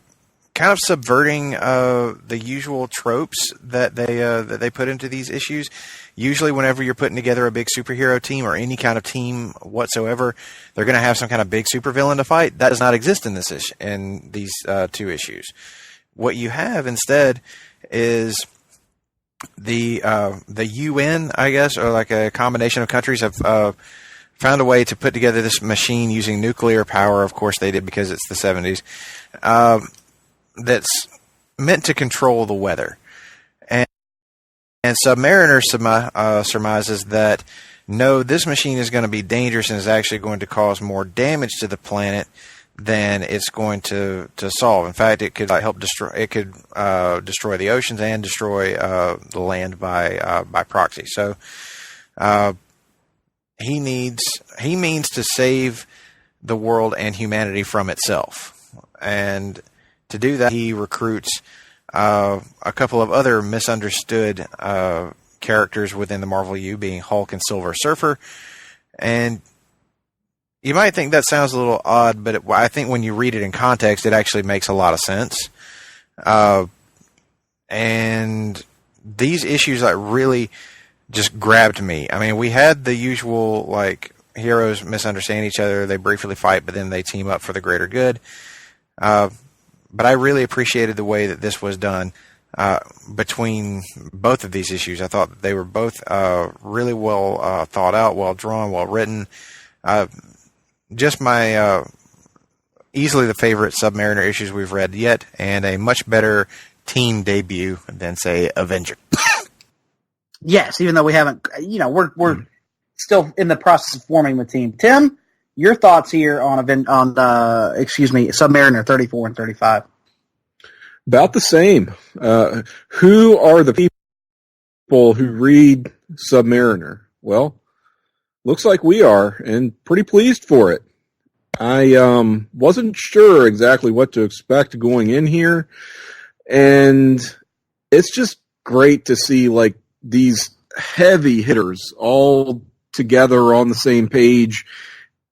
kind of subverting the usual tropes that they put into these issues. Usually, whenever you're putting together a big superhero team or any kind of team whatsoever, they're going to have some kind of big supervillain to fight. That does not exist in in these two issues. What you have instead is the UN, I guess, or like a combination of countries have found a way to put together this machine using nuclear power. Of course, they did because it's the 70s. That's meant to control the weather, and Submariner surmises that no, this machine is going to be dangerous and is actually going to cause more damage to the planet than it's going to solve. In fact, it could help destroy. It could destroy the oceans and destroy the land by proxy. So he means to save the world and humanity from itself, and to do that, he recruits a couple of other misunderstood characters within the Marvel U, being Hulk and Silver Surfer, and you might think that sounds a little odd, but I think when you read it in context, it actually makes a lot of sense. And these issues really just grabbed me. I mean, we had the usual, like, heroes misunderstand each other, they briefly fight, but then they team up for the greater good. But I really appreciated the way that this was done between both of these issues. I thought that they were both really well thought out, well drawn, well written. Just my easily the favorite Submariner issues we've read yet, and a much better team debut than, say, Avengers. Yes, even though we haven't, we're still in the process of forming the team. Tim, your thoughts here on Submariner 34 and 35? About the same. Who are the people who read Submariner? Well, looks like we are, and pretty pleased for it. I wasn't sure exactly what to expect going in here, and it's just great to see like these heavy hitters all together on the same page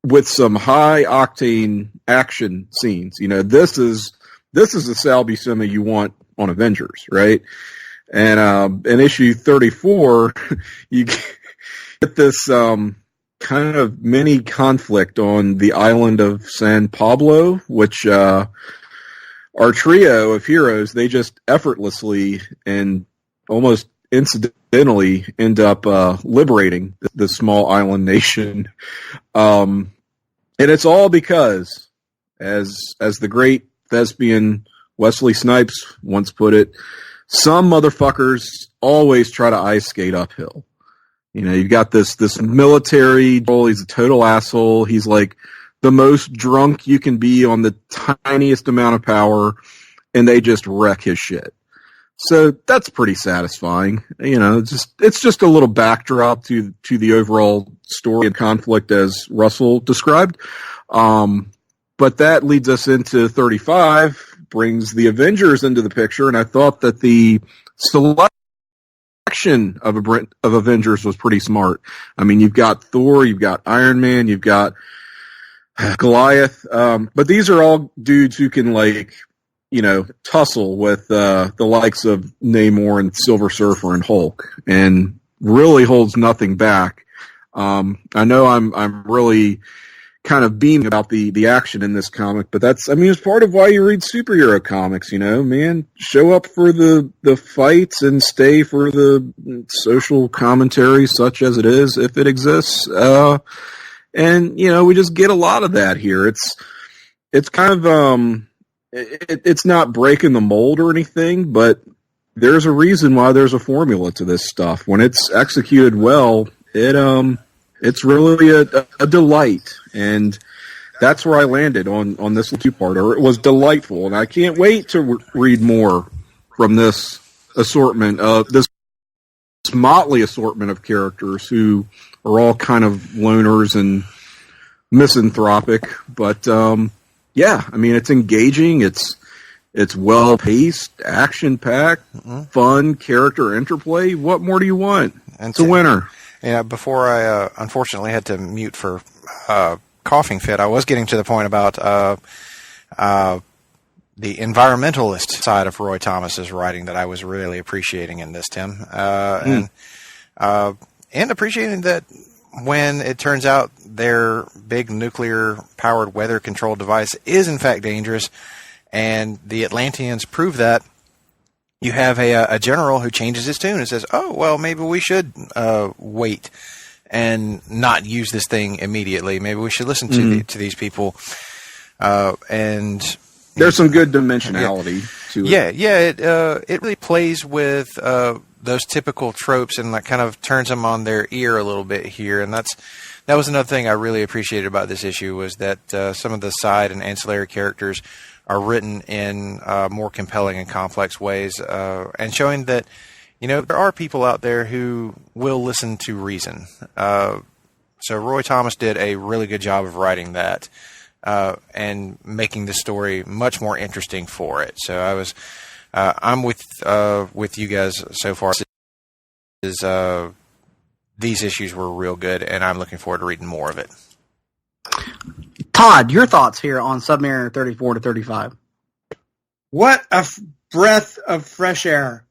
with some high octane action scenes. This is the Sal Buscema you want on Avengers, right? And in issue 34, you get this kind of mini conflict on the island of San Pablo, which our trio of heroes, they just effortlessly and almost incidentally end up liberating the small island nation. And it's all because, as the great thespian Wesley Snipes once put it, some motherfuckers always try to ice skate uphill. You've got this military, he's a total asshole. He's like the most drunk you can be on the tiniest amount of power, and they just wreck his shit. So that's pretty satisfying. It's just a little backdrop to the overall story and conflict as Russell described. But that leads us into 35, brings the Avengers into the picture, and I thought that the selection of Avengers was pretty smart. I mean, you've got Thor, you've got Iron Man, you've got Goliath, but these are all dudes who can tussle with the likes of Namor and Silver Surfer and Hulk, and really holds nothing back. I know I'm really kind of beaming about the action in this comic, but it's part of why you read superhero comics, man. Show up for the fights and stay for the social commentary, such as it is, if it exists. And, we just get a lot of that here. It's kind of, it's not breaking the mold or anything, but there's a reason why there's a formula to this stuff. When it's executed well, it's really a delight, and that's where I landed on this two-parter. It was delightful, and I can't wait to read more from this assortment of this motley assortment of characters who are all kind of loners and misanthropic. But it's engaging. It's well-paced, action-packed, fun character interplay. What more do you want? It's a winner. Yeah, before I unfortunately had to mute for coughing fit, I was getting to the point about the environmentalist side of Roy Thomas's writing that I was really appreciating in this, Tim, and appreciating that when it turns out their big nuclear-powered weather control device is in fact dangerous, and the Atlanteans prove that. You have a general who changes his tune and says, "Oh, well, maybe we should wait and not use this thing immediately. Maybe we should listen to these people." And there's some good dimensionality to it. Yeah, it really plays with those typical tropes and kind of turns them on their ear a little bit here. And that was another thing I really appreciated about this issue, was that some of the side and ancillary characters are written in more compelling and complex ways, and showing that, there are people out there who will listen to reason. So Roy Thomas did a really good job of writing that, and making the story much more interesting for it. So I'm with you guys so far. These issues were real good, and I'm looking forward to reading more of it. Todd, your thoughts here on Submariner 34 to 35. What a breath of fresh air.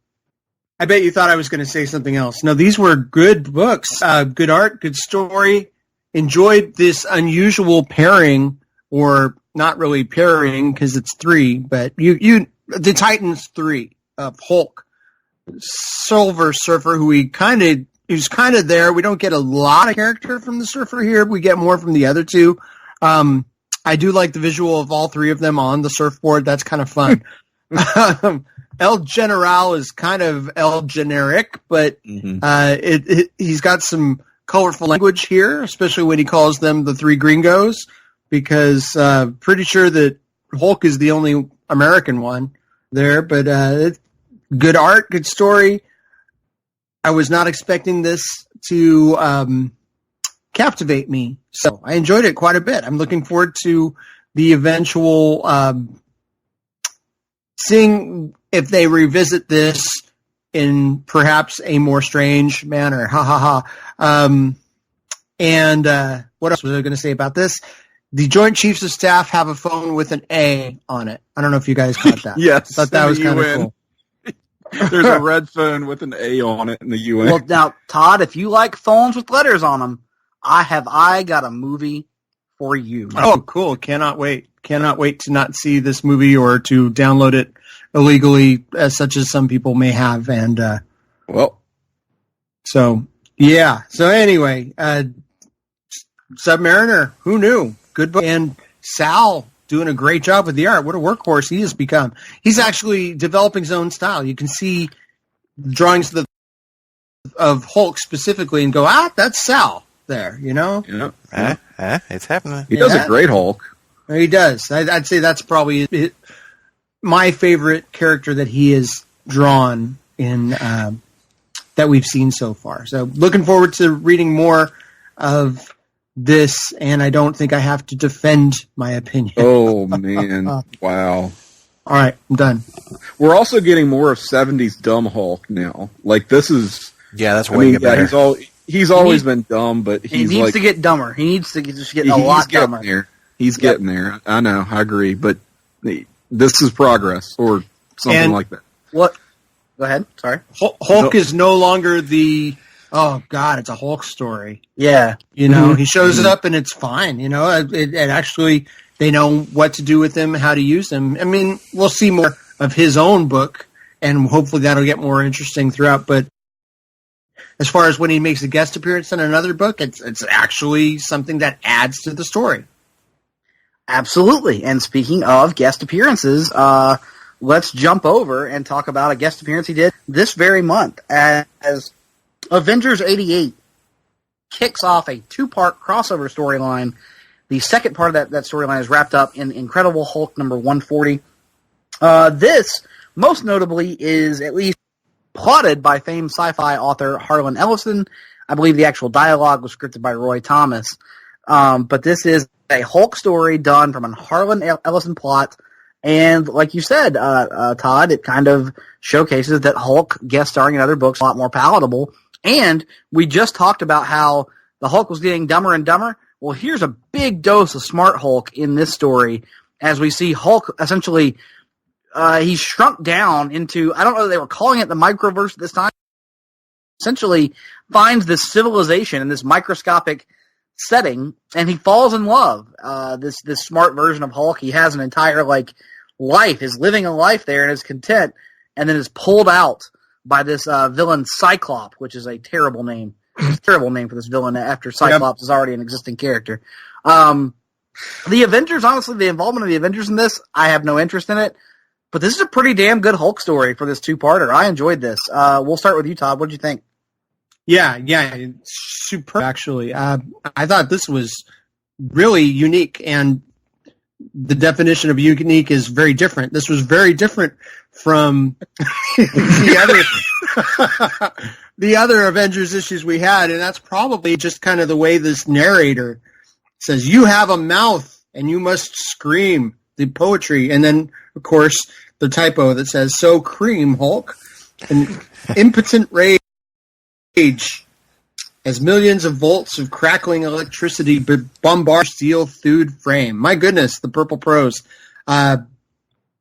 I bet you thought I was going to say something else. No, these were good books, good art, good story. Enjoyed this unusual pairing, or not really pairing because it's three, but the Titans 3 of Hulk, Silver Surfer, who's kind of there. We don't get a lot of character from the Surfer here. We get more from the other two. I do like the visual of all three of them on the surfboard. That's kind of fun. El General is kind of El Generic, but he's got some colorful language here, especially when he calls them the three gringos, because pretty sure that Hulk is the only American one there. But good art, good story. I was not expecting this to captivate me, so I enjoyed it quite a bit. I'm looking forward to the eventual seeing if they revisit this in perhaps a more strange manner. Ha ha ha. And what else was I going to say about this? The Joint Chiefs of Staff have a phone with an A on it. I don't know if you guys caught that. Yes. I thought that was kind of cool. There's a red phone with an A on it in the UN. Well, now, Todd, if you like phones with letters on them, I got a movie for you. Oh, cool. Cannot wait. Cannot wait to not see this movie or to download it illegally, such as some people may have. And, so, yeah. So anyway, Submariner, who knew? Good book. And Sal doing a great job with the art. What a workhorse he has become. He's actually developing his own style. You can see drawings of Hulk specifically and go, that's Sal there, Yeah. It's happening. He does a great Hulk. He does. I'd say that's probably my favorite character that he has drawn in that we've seen so far. So looking forward to reading more of this, and I don't think I have to defend my opinion. Oh, man. Wow. All right, I'm done. We're also getting more of 70s dumb Hulk now. Like, this is... Yeah, that's way better. He's always been dumb, but he needs to get dumber. He needs to just get a lot dumber. He's getting there. I know, I agree, but this is progress, or something like that. What? Go ahead. Sorry. Hulk is no longer the oh God, it's a Hulk story. Yeah. You know, he shows up and it's fine. You know, it actually, they know what to do with him, how to use him. I mean, we'll see more of his own book, and hopefully that'll get more interesting throughout. But as far as when he makes a guest appearance in another book, it's actually something that adds to the story. Absolutely. And speaking of guest appearances, let's jump over and talk about a guest appearance he did this very month as Avengers 88 kicks off a 2-part crossover storyline. The second part of that storyline is wrapped up in Incredible Hulk number 140. This, most notably, is at least plotted by famed sci-fi author Harlan Ellison. I believe the actual dialogue was scripted by Roy Thomas. But this is a Hulk story done from a Harlan Ellison plot. And like you said, Todd, it kind of showcases that Hulk guest starring in other books is a lot more palatable. And we just talked about how the Hulk was getting dumber and dumber. Well, here's a big dose of smart Hulk in this story as we see Hulk essentially he's shrunk down into, I don't know if they were calling it the microverse at this time, essentially finds this civilization in this microscopic setting, and he falls in love. This smart version of Hulk, he has an entire life, is living a life there and is content, and then is pulled out by this villain Cyclops, which is a terrible name. It's a terrible name for this villain after Cyclops is already an existing character. The Avengers, honestly, the involvement of the Avengers in this, I have no interest in it. But this is a pretty damn good Hulk story for this 2-parter. I enjoyed this. We'll start with you, Todd. What did you think? Yeah, superb, actually. I thought this was really unique, and the definition of unique is very different. This was very different from the other Avengers issues we had, and that's probably just kind of the way this narrator says, you have a mouth, and you must scream the poetry, and then, of course, the typo that says, so cream, Hulk, an impotent rage as millions of volts of crackling electricity bombard steel-thewed frame. My goodness, the purple prose. And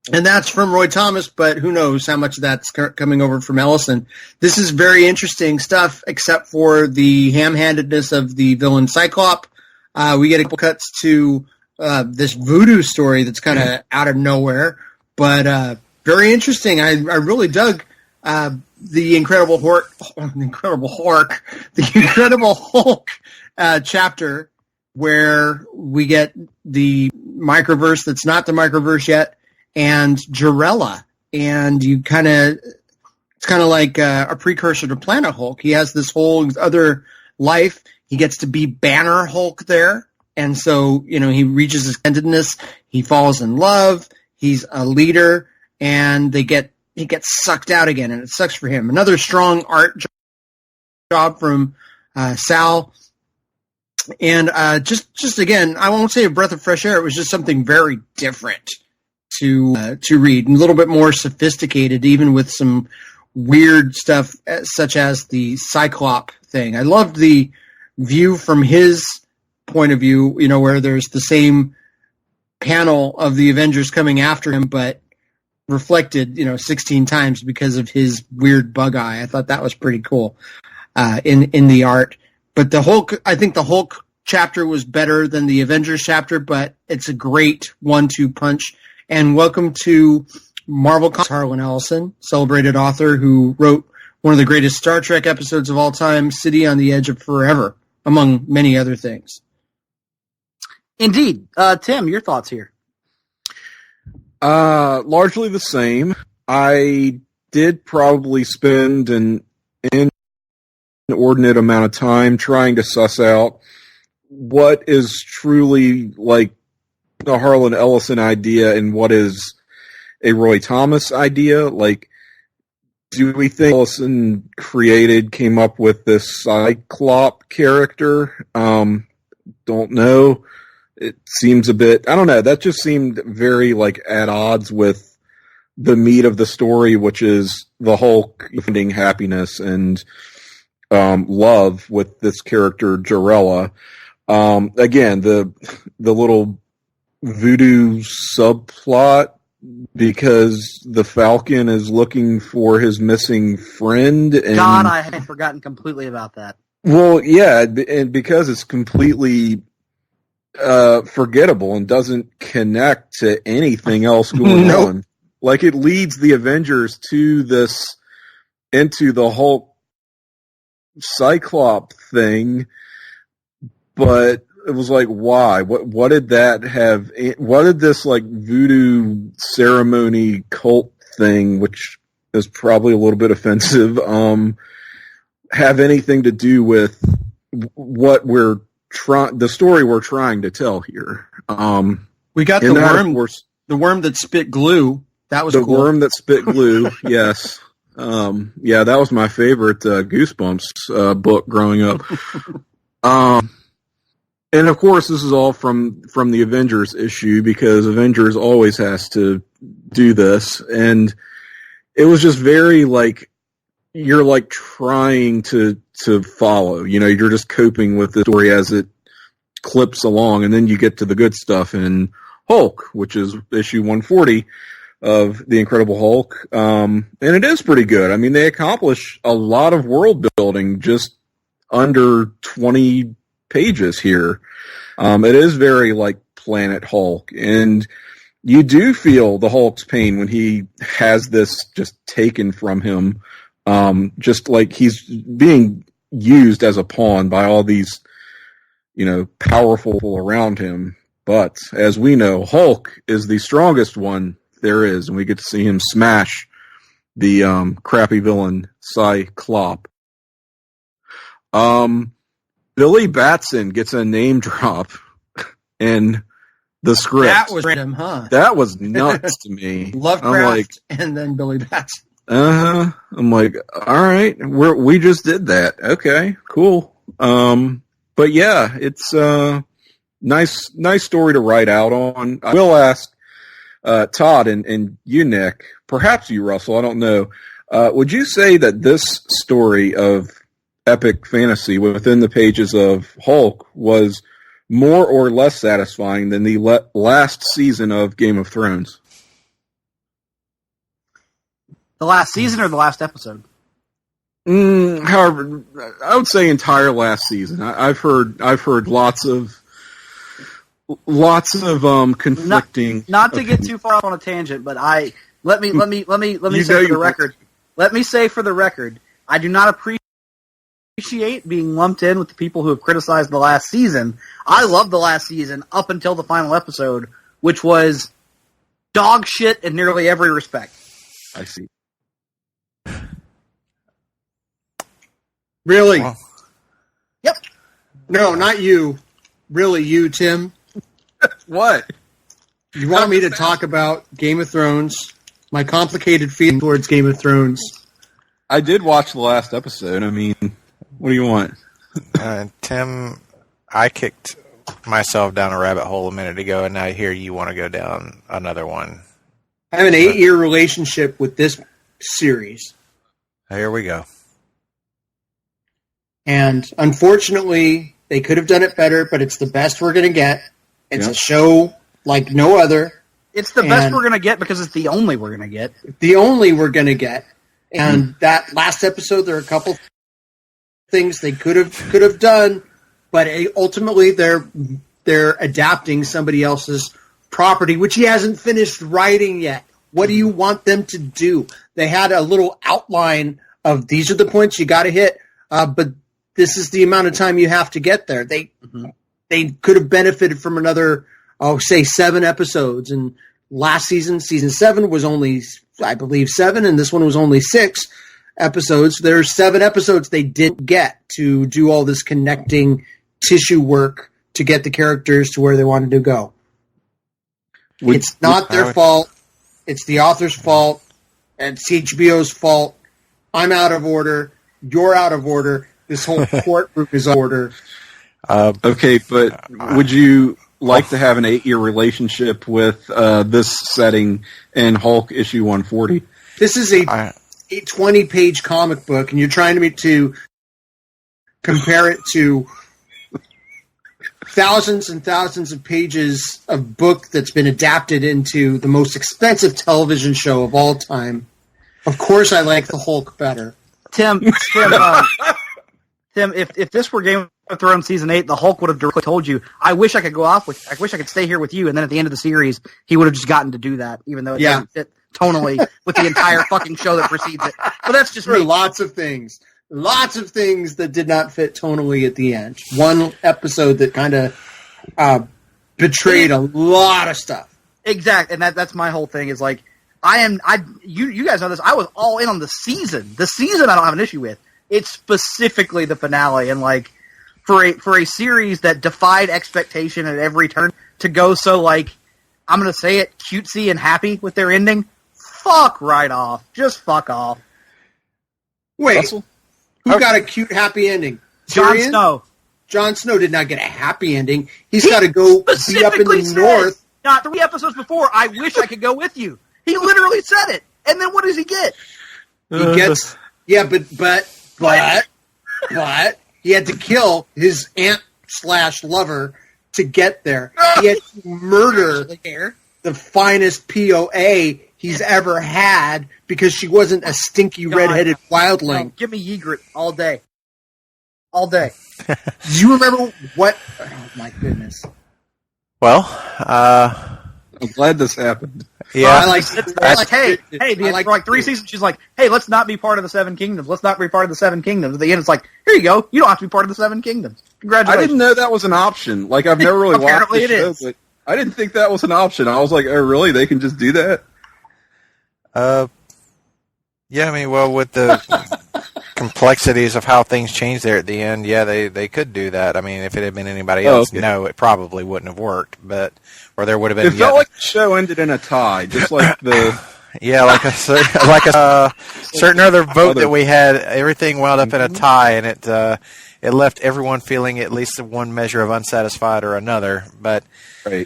that's from Roy Thomas, but who knows how much of that's coming over from Ellison. This is very interesting stuff, except for the ham-handedness of the villain Cyclops. We get a couple cuts to this voodoo story that's kind of out of nowhere, but very interesting. I really dug the Incredible Hulk chapter where we get the microverse that's not the microverse yet, and Jarella, and it's kind of like a precursor to Planet Hulk. He has this whole other life. He gets to be Banner Hulk there. And so, he reaches his endedness. He falls in love. He's a leader, and he gets sucked out again, and it sucks for him. Another strong art job from Sal. And just again, I won't say a breath of fresh air. It was just something very different to read, and a little bit more sophisticated, even with some weird stuff such as the Cyclops thing. I loved the view from his point of view, where there's the same panel of the Avengers coming after him, but reflected, 16 times because of his weird bug eye. I thought that was pretty cool in the art. But I think the Hulk chapter was better than the Avengers chapter, but it's a great 1-2 punch. And welcome to Marvel Comics, Harlan Ellison, celebrated author who wrote one of the greatest Star Trek episodes of all time, City on the Edge of Forever, among many other things. Indeed. Tim, your thoughts here? Largely the same. I did probably spend an inordinate amount of time trying to suss out what is truly like the Harlan Ellison idea and what is a Roy Thomas idea. Like, do we think Ellison came up with this Cyclops character? Don't know. It seems a bit, I don't know, that just seemed very at odds with the meat of the story, which is the Hulk finding happiness and love with this character Jarella. Again, the little voodoo subplot because the Falcon is looking for his missing friend. And, God, I had forgotten completely about that. Well, yeah, and because it's completely forgettable and doesn't connect to anything else going on. Like, it leads the Avengers to this, into the Hulk Cyclops thing, but it was like, why? What did that have? What did this, like, voodoo ceremony cult thing, which is probably a little bit offensive, have anything to do with what we're the story we're trying to tell here? We got the worm, the worm that spit glue. That was the cool. worm that spit glue. Yes. Yeah, that was my favorite Goosebumps book growing up. And of course, this is all from the Avengers issue, because Avengers always has to do this, and it was just very, like, you're, like, trying to follow. You know, you're just coping with the story as it clips along, and then you get to the good stuff in Hulk, which is issue 140 of The Incredible Hulk, and it is pretty good. I mean, they accomplish a lot of world building just under 20 pages here. It is very like Planet Hulk, and you do feel the Hulk's pain when he has this just taken from him, just like he's being used as a pawn by all these, you know, powerful people around him. But as we know, Hulk is the strongest one there is, and we get to see him smash the crappy villain Cyclops. Billy Batson gets a name drop in the script. That was random, huh? That was nuts to me. Lovecraft and then Billy Batson. I'm like, all right, we just did that. Okay, cool. But yeah, it's nice story to write out on. I will ask Todd and you, Nick, perhaps you, Russell, I don't know. Would you say that this story of epic fantasy within the pages of Hulk was more or less satisfying than the last season of Game of Thrones? The last season or the last episode? However, I would say entire last season. I've heard lots of conflicting. Not to get too far off on a tangent, but let me say for the record. Let me say for the record, I do not appreciate being lumped in with the people who have criticized the last season. I loved the last season up until the final episode, which was dog shit in nearly every respect. I see. Really? Oh. Yep. No, not you. Really, you, Tim. What? You want me to talk about Game of Thrones? My complicated feeling towards Game of Thrones. I did watch the last episode. I mean, what do you want? Tim, I kicked myself down a rabbit hole a minute ago, and I hear you want to go down another one. I have an 8-year relationship with this series. Here we go. And unfortunately, they could have done it better, but it's the best we're going to get. It's a show like no other. It's the best we're going to get because it's the only we're going to get. The only we're going to get. And that last episode, there are a couple things they could have done, but ultimately they're adapting somebody else's property, which he hasn't finished writing yet. What do you want them to do? They had a little outline of these are the points you got to hit, but this is the amount of time you have to get there. They could have benefited from another, say 7 episodes. And last season 7 was only, I believe, 7, and this one was only 6 episodes. There's 7 episodes they didn't get to do all this connecting tissue work to get the characters to where they wanted to go. It's not their fault. It's the author's fault, and it's HBO's fault. I'm out of order. You're out of order. This whole courtroom is out of order. Okay, but would you like to have an 8-year relationship with this setting in Hulk issue 140? This is a 20-page comic book, and you're trying to compare it to thousands and thousands of pages of book that's been adapted into the most expensive television show of all time. Of course, I like the Hulk better. Tim, if this were Game of Thrones season 8, the Hulk would have directly told you, I wish I could stay here with you, and then at the end of the series, he would have just gotten to do that, even though it doesn't fit tonally with the entire fucking show that precedes it. But that's just me. Lots of things that did not fit tonally at the end. One episode that kind of betrayed a lot of stuff. Exactly, and that's my whole thing is like, you guys know this, I was all in on the season. The season I don't have an issue with. It's specifically the finale, and like, for a series that defied expectation at every turn to go so, like, I'm going to say it, cutesy and happy with their ending, fuck right off. Just fuck off. Wait, Russell? Who got a cute, happy ending? Jon Snow. Jon Snow did not get a happy ending. He's got to go be up in the north. Not 3 episodes before, I wish I could go with you. He literally said it. And then what does he get? He gets... Yeah, but he had to kill his aunt/lover to get there. He had to murder the finest POA he's ever had because she wasn't a stinky redheaded wildling. No, give me Ygritte all day. All day. Do you remember what... Oh, my goodness. Well, I'm glad this happened. Yeah. For like 3 seasons, she's like, hey, let's not be part of the 7 Kingdoms. Let's not be part of the 7 Kingdoms. At the end, it's like, here you go. You don't have to be part of the 7 Kingdoms. Congratulations. I didn't know that was an option. Like, I've never really watched the show, but I didn't think that was an option. I was like, oh, really? They can just do that? Yeah, I mean, well, with the complexities of how things changed there at the end, yeah, they could do that. I mean, if it had been anybody else, no, it probably wouldn't have worked. But or there would have been. It felt like the show ended in a tie, just like the. Yeah, like a certain other vote that we had. Everything wound up in a tie, and it left everyone feeling at least one measure of unsatisfied or another. But for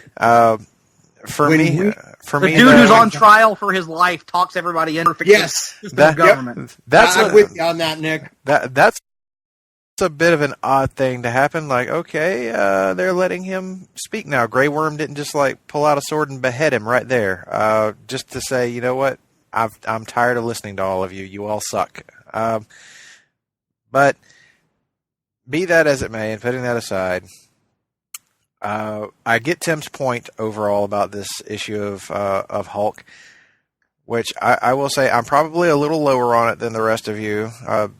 me, the dude who's on trial for his life talks everybody in. Yes, the government. I'm with you on that, Nick. That's a bit of an odd thing to happen. Like, okay, they're letting him speak now. Grey Worm didn't just like pull out a sword and behead him right there, just to say, you know what, I'm tired of listening to all of you. You all suck. But be that as it may, and putting that aside, I get Tim's point overall about this issue of Hulk, which I will say I'm probably a little lower on it than the rest of you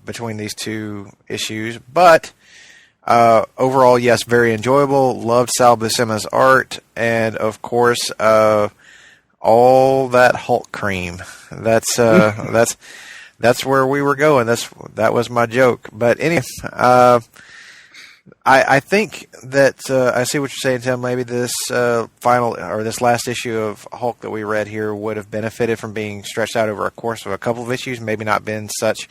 between these two issues. But overall, yes, very enjoyable. Loved Sal Buscema's art, and of course, all that Hulk cream. That's where we were going. That was my joke. But anyway, I think that I see what you're saying, Tim. Maybe this final or this last issue of Hulk that we read here would have benefited from being stretched out over a course of a couple of issues. Maybe not been such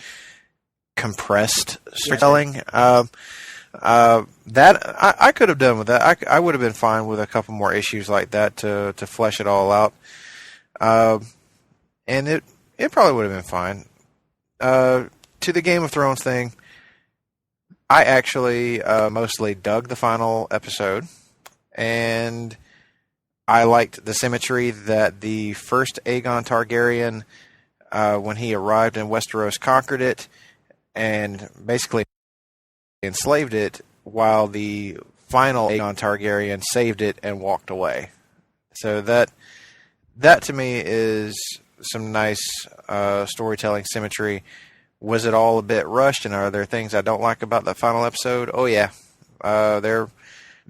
compressed storytelling. That I could have done with that. I would have been fine with a couple more issues like that to flesh it all out. And it probably would have been fine. To the Game of Thrones thing, I actually mostly dug the final episode, and I liked the symmetry that the first Aegon Targaryen, when he arrived in Westeros, conquered it and basically enslaved it, while the final Aegon Targaryen saved it and walked away. So that to me is some nice storytelling symmetry. Was it all a bit rushed, and are there things I don't like about that final episode? Oh yeah, there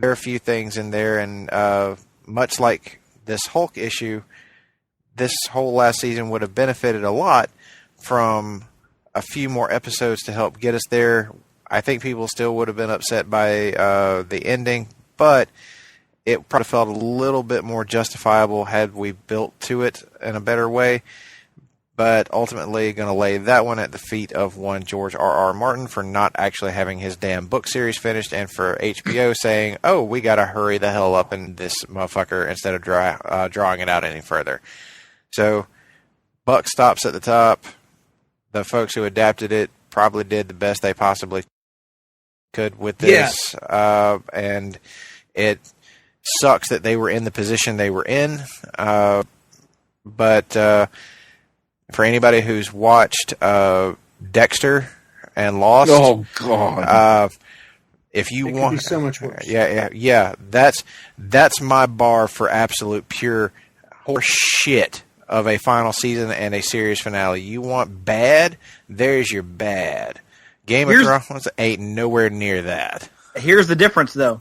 are a few things in there, and much like this Hulk issue, this whole last season would have benefited a lot from a few more episodes to help get us there. I think people still would have been upset by the ending, but it probably felt a little bit more justifiable had we built to it in a better way. But ultimately going to lay that one at the feet of one George R.R. Martin for not actually having his damn book series finished, and for HBO saying, oh, we got to hurry the hell up in this motherfucker instead of drawing it out any further. So buck stops at the top. The folks who adapted it probably did the best they possibly could with this. And It sucks that they were in the position they were in, but for anybody who's watched Dexter and Lost, oh god, if you It want, could be so much worse. yeah, that's my bar for absolute pure horse shit of a final season and a series finale. You want bad? There's your bad. Game of Thrones ain't nowhere near that. Here's the difference, though.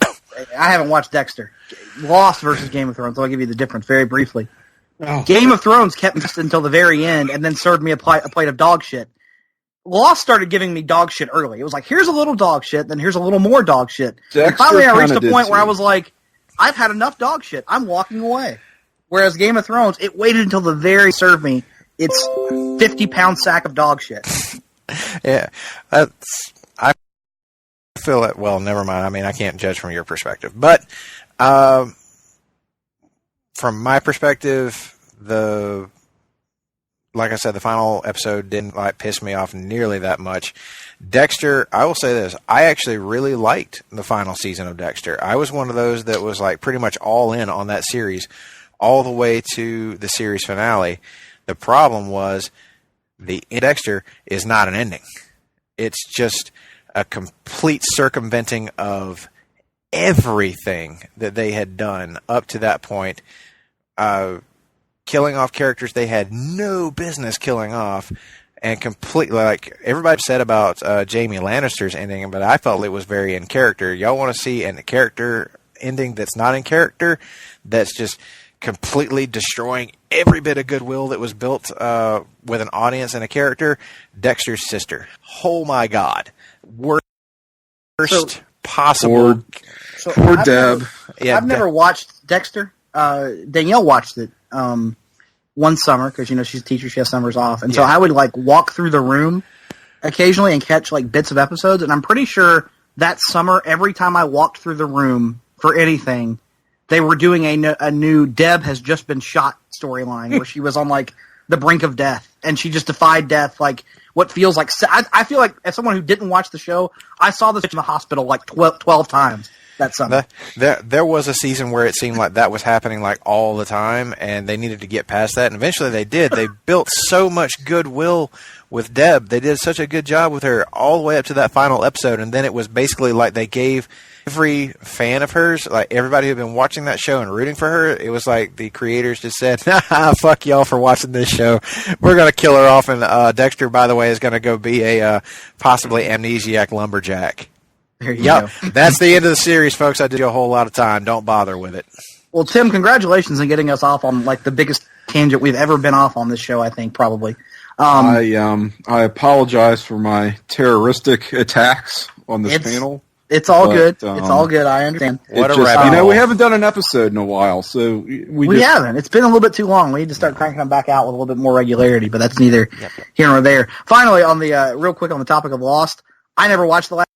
I haven't watched Dexter. Lost versus Game of Thrones, so I'll give you the difference very briefly. Oh. Game of Thrones kept me until the very end and then served me a plate of dog shit. Lost started giving me dog shit early. It was like, here's a little dog shit, then here's a little more dog shit. And finally I reached a point where I was like, I've had enough dog shit. I'm walking away. Whereas Game of Thrones, it waited until the very served me its 50-pound sack of dog shit. Yeah, I feel it. Well, never mind. I mean, I can't judge from your perspective, but from my perspective, like I said, the final episode didn't piss me off nearly that much. Dexter, I will say this: I actually really liked the final season of Dexter. I was one of those that was pretty much all in on that series, all the way to the series finale. The problem was the Dexter is not an ending. It's just a complete circumventing of everything that they had done up to that point. Killing off characters they had no business killing off, and completely, everybody said about Jaime Lannister's ending, but I felt it was very in character. Y'all want to see a character ending that's not in character, that's just completely destroying every bit of goodwill that was built with an audience and a character? Dexter's sister. Oh my God. Worst possible. Poor Deb. I've never watched Dexter. Danielle watched it one summer because she's a teacher, she has summers off, and so I would walk through the room occasionally and catch bits of episodes. And I'm pretty sure that summer, every time I walked through the room for anything, they were doing a new Deb has just been shot storyline where she was on the brink of death and she just defied death. What feels like I feel like as someone who didn't watch the show, I saw this in the hospital 12 times that summer. There was a season where it seemed like that was happening all the time, and they needed to get past that, and eventually they did. They built so much goodwill with Deb. They did such a good job with her all the way up to that final episode, and then it was basically they gave every fan of hers, everybody who had been watching that show and rooting for her, it was the creators just said, nah, fuck y'all for watching this show. We're going to kill her off, and Dexter, by the way, is going to go be a possibly amnesiac lumberjack. There you go. That's the end of the series, folks. I did you a whole lot of time. Don't bother with it. Well, Tim, congratulations on getting us off on the biggest tangent we've ever been off on this show, I think, probably. I apologize for my terroristic attacks on this panel. It's all good. It's all good. I understand. What a rabbit hole. We haven't done an episode in a while, so we haven't. It's been a little bit too long. We need to start cranking them back out with a little bit more regularity, but that's neither here nor there. Finally, on the real quick on the topic of Lost, I never watched the last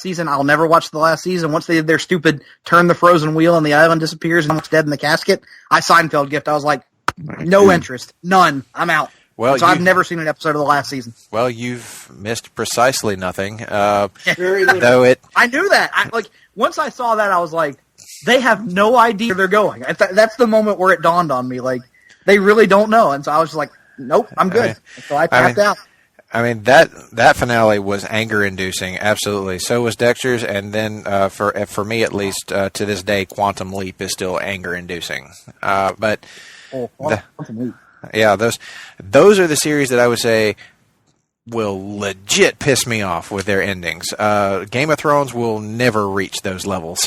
season. I'll never watch the last season. Once they did their stupid turn the frozen wheel and the island disappears and it's dead in the casket, I Seinfeld gift. I was like, no interest, none. I'm out. Well, so I've never seen an episode of the last season. Well, you've missed precisely nothing. Very little. Though I knew that. Once I saw that, I was like, they have no idea where they're going. That's the moment where it dawned on me. They really don't know. And so I was just like, nope, I'm good. So I tapped out. I mean, that finale was anger-inducing, absolutely. So was Dexter's, and then for me at least, to this day, Quantum Leap is still anger-inducing. Quantum Leap. Yeah, those are the series that I would say will legit piss me off with their endings. Game of Thrones will never reach those levels.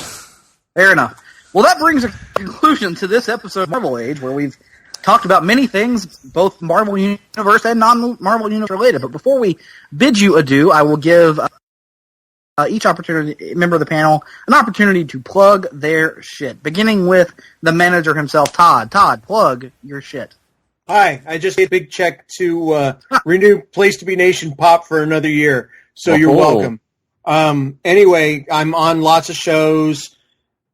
Fair enough. Well, that brings a conclusion to this episode of Marvel Age, where we've talked about many things, both Marvel Universe and non-Marvel Universe related. But before we bid you adieu, I will give each member of the panel an opportunity to plug their shit, beginning with the manager himself, Todd. Todd, plug your shit. Hi, I just gave a big check to renew Place to Be Nation Pop for another year, so you're welcome. Anyway, I'm on lots of shows.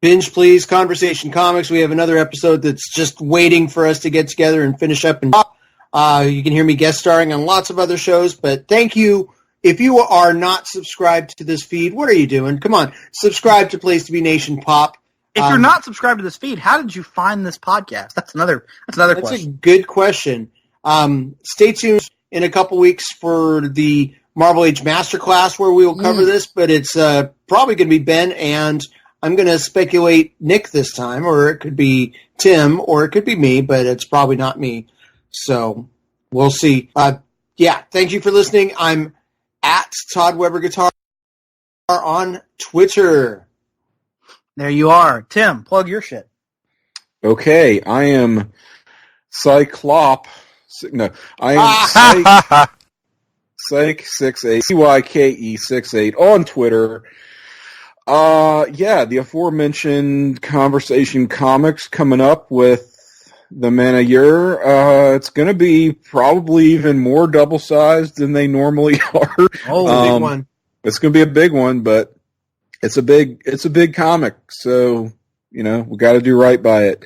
Binge Please, Conversation Comics. We have another episode that's just waiting for us to get together and finish up and pop. You can hear me guest starring on lots of other shows, but thank you if you are not subscribed to this feed, what are you doing? Come on, subscribe to Place to Be Nation Pop. If you're not subscribed to this feed, how did you find this podcast? That's another question. That's a good question. Stay tuned in a couple weeks for the Marvel Age Masterclass where we will cover this, but it's probably going to be Ben, and I'm going to speculate Nick this time, or it could be Tim, or it could be me, but it's probably not me. So we'll see. Thank you for listening. I'm at Todd Weber Guitar on Twitter. There you are. Tim, plug your shit. Okay, I am Cyclop. No, I am Psych68, CYKE68 on Twitter. The aforementioned Conversation Comics coming up with the Man of Year. It's going to be probably even more double-sized than they normally are. Oh, big one. It's going to be a big one, but it's a big comic, so, we got to do right by it.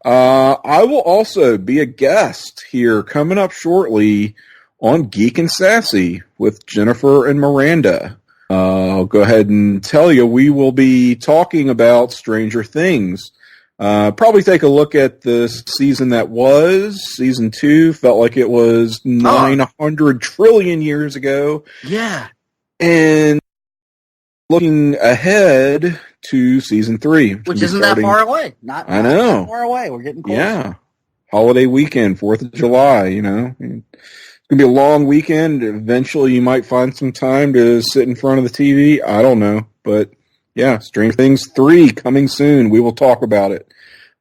I will also be a guest here coming up shortly on Geek and Sassy with Jennifer and Miranda. I'll go ahead and tell you, we will be talking about Stranger Things. Probably take a look at the season that was. Season 2 felt like it was 900 trillion years ago. Yeah. And looking ahead to season 3. Which isn't that far away. Not I know. That far away. We're getting close. Yeah. Holiday weekend, 4th of July, It's going to be a long weekend. Eventually you might find some time to sit in front of the TV. I don't know. But, yeah, Stranger Things 3 coming soon. We will talk about it.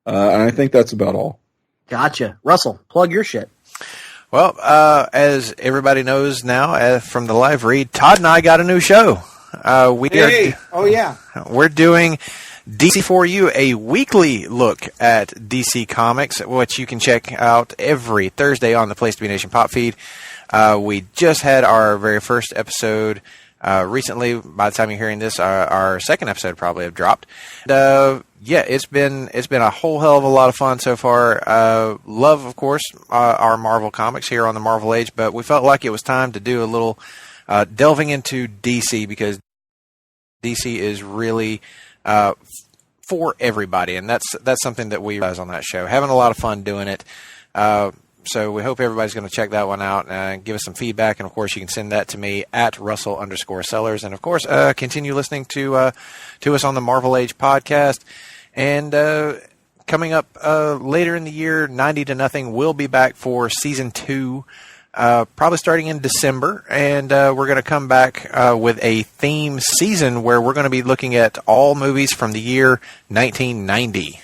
And I think that's about all. Gotcha. Russell, plug your shit. Well, as everybody knows now from the live read, Todd and I got a new show. We're doing DC For You, a weekly look at DC Comics, which you can check out every Thursday on the Place to Be Nation Pop feed. We just had our very first episode recently. By the time you're hearing this, our second episode probably have dropped. It's been a whole hell of a lot of fun so far. Love, of course, our Marvel comics here on the Marvel Age, but we felt like it was time to do a little delving into DC, because DC is really for everybody, and that's something that we realize on that show. Having a lot of fun doing it. So we hope everybody's going to check that one out and give us some feedback. And, of course, you can send that to me at Russell_Sellers. And, of course, continue listening to us on the Marvel Age podcast. And coming up later in the year, 90 to Nothing will be back for Season 2, probably starting in December. And we're going to come back with a theme season where we're going to be looking at all movies from the year 1990.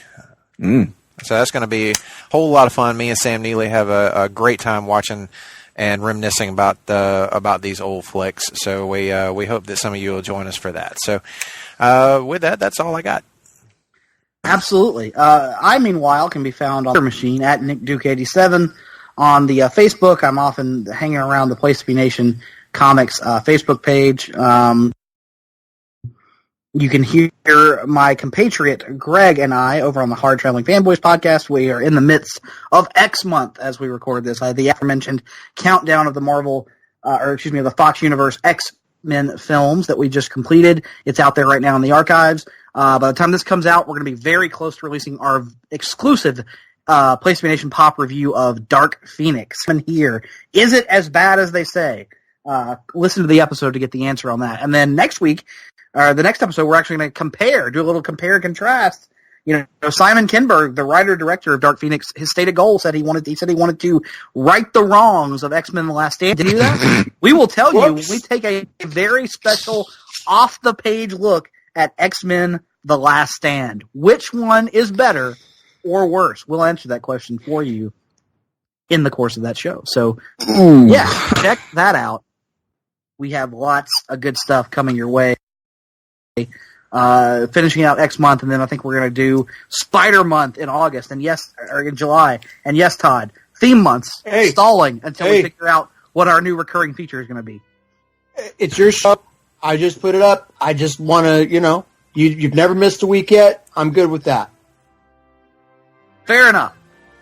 So that's going to be a whole lot of fun. Me and Sam Neely have a great time watching and reminiscing about these old flicks. So we hope that some of you will join us for that. So with that, that's all I got. Absolutely. I, meanwhile, can be found on the machine at NickDuke87 on the Facebook. I'm often hanging around the Place to Be Nation Comics Facebook page. You can hear my compatriot Greg and I over on the Hard Traveling Fanboys podcast. We are in the midst of X month as we record this. The aforementioned countdown of the the Fox Universe X-Men films that we just completed. It's out there right now in the archives. By the time this comes out, we're going to be very close to releasing our exclusive Place to Be Nation Pop review of Dark Phoenix. And here, is it as bad as they say? Listen to the episode to get the answer on that. And then next week, the next episode, we're actually going to do a little compare and contrast. Simon Kinberg, the writer-director of Dark Phoenix, his stated goal said he wanted to right the wrongs of X-Men The Last Stand. Did he do that? We will tell you, we take a very special off-the-page look at X-Men The Last Stand. Which one is better or worse? We'll answer that question for you in the course of that show. So, check that out. We have lots of good stuff coming your way. Finishing out X month, and then I think we're going to do Spider month in August, or in July. And yes, Todd, theme months stalling until we figure out what our new recurring feature is going to be. It's your show. I just put it up. I just want to, you've never missed a week yet. I'm good with that. Fair enough.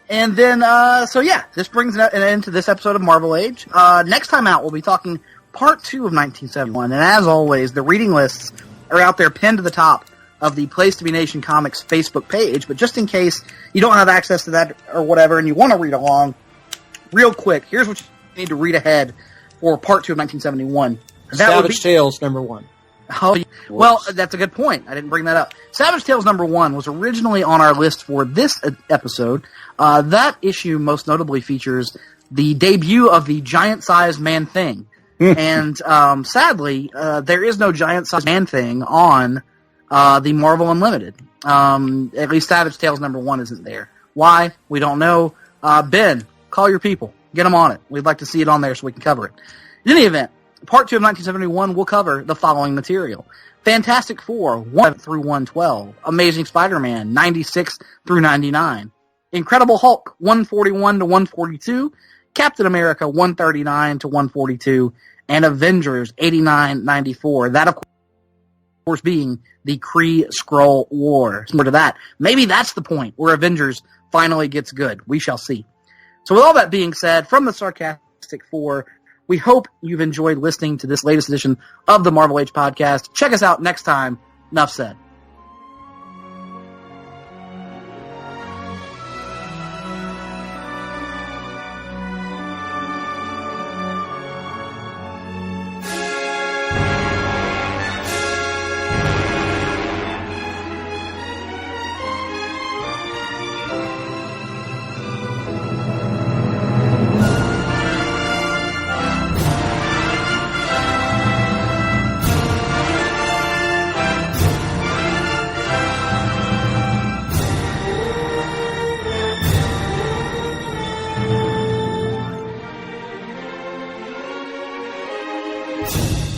And then, this brings an end to this episode of Marvel Age. Next time out, we'll be talking part 2 of 1971. And as always, the reading lists are out there pinned to the top of the Place to Be Nation Comics Facebook page. But just in case you don't have access to that or whatever and you want to read along, real quick, here's what you need to read ahead for part 2 of 1971. Savage Tales #1. Oh, well, that's a good point. I didn't bring that up. Savage Tales #1 was originally on our list for this episode. That issue most notably features the debut of the giant-sized Man-Thing. And sadly, there is no giant-sized Man-Thing on the Marvel Unlimited. At least Savage Tales #1 isn't there. Why? We don't know. Ben, call your people. Get them on it. We'd like to see it on there so we can cover it. In any event, part 2 of 1971 will cover the following material. Fantastic Four, 1 through 112. Amazing Spider-Man, 96 through 99. Incredible Hulk, 141 to 142. Captain America, 139 to 142. And Avengers, 89-94. That, of course, being the Kree-Skrull War. Similar to that. Maybe that's the point where Avengers finally gets good. We shall see. So with all that being said, from the Sarcastic Four, we hope you've enjoyed listening to this latest edition of the Marvel Age podcast. Check us out next time. Enough said. you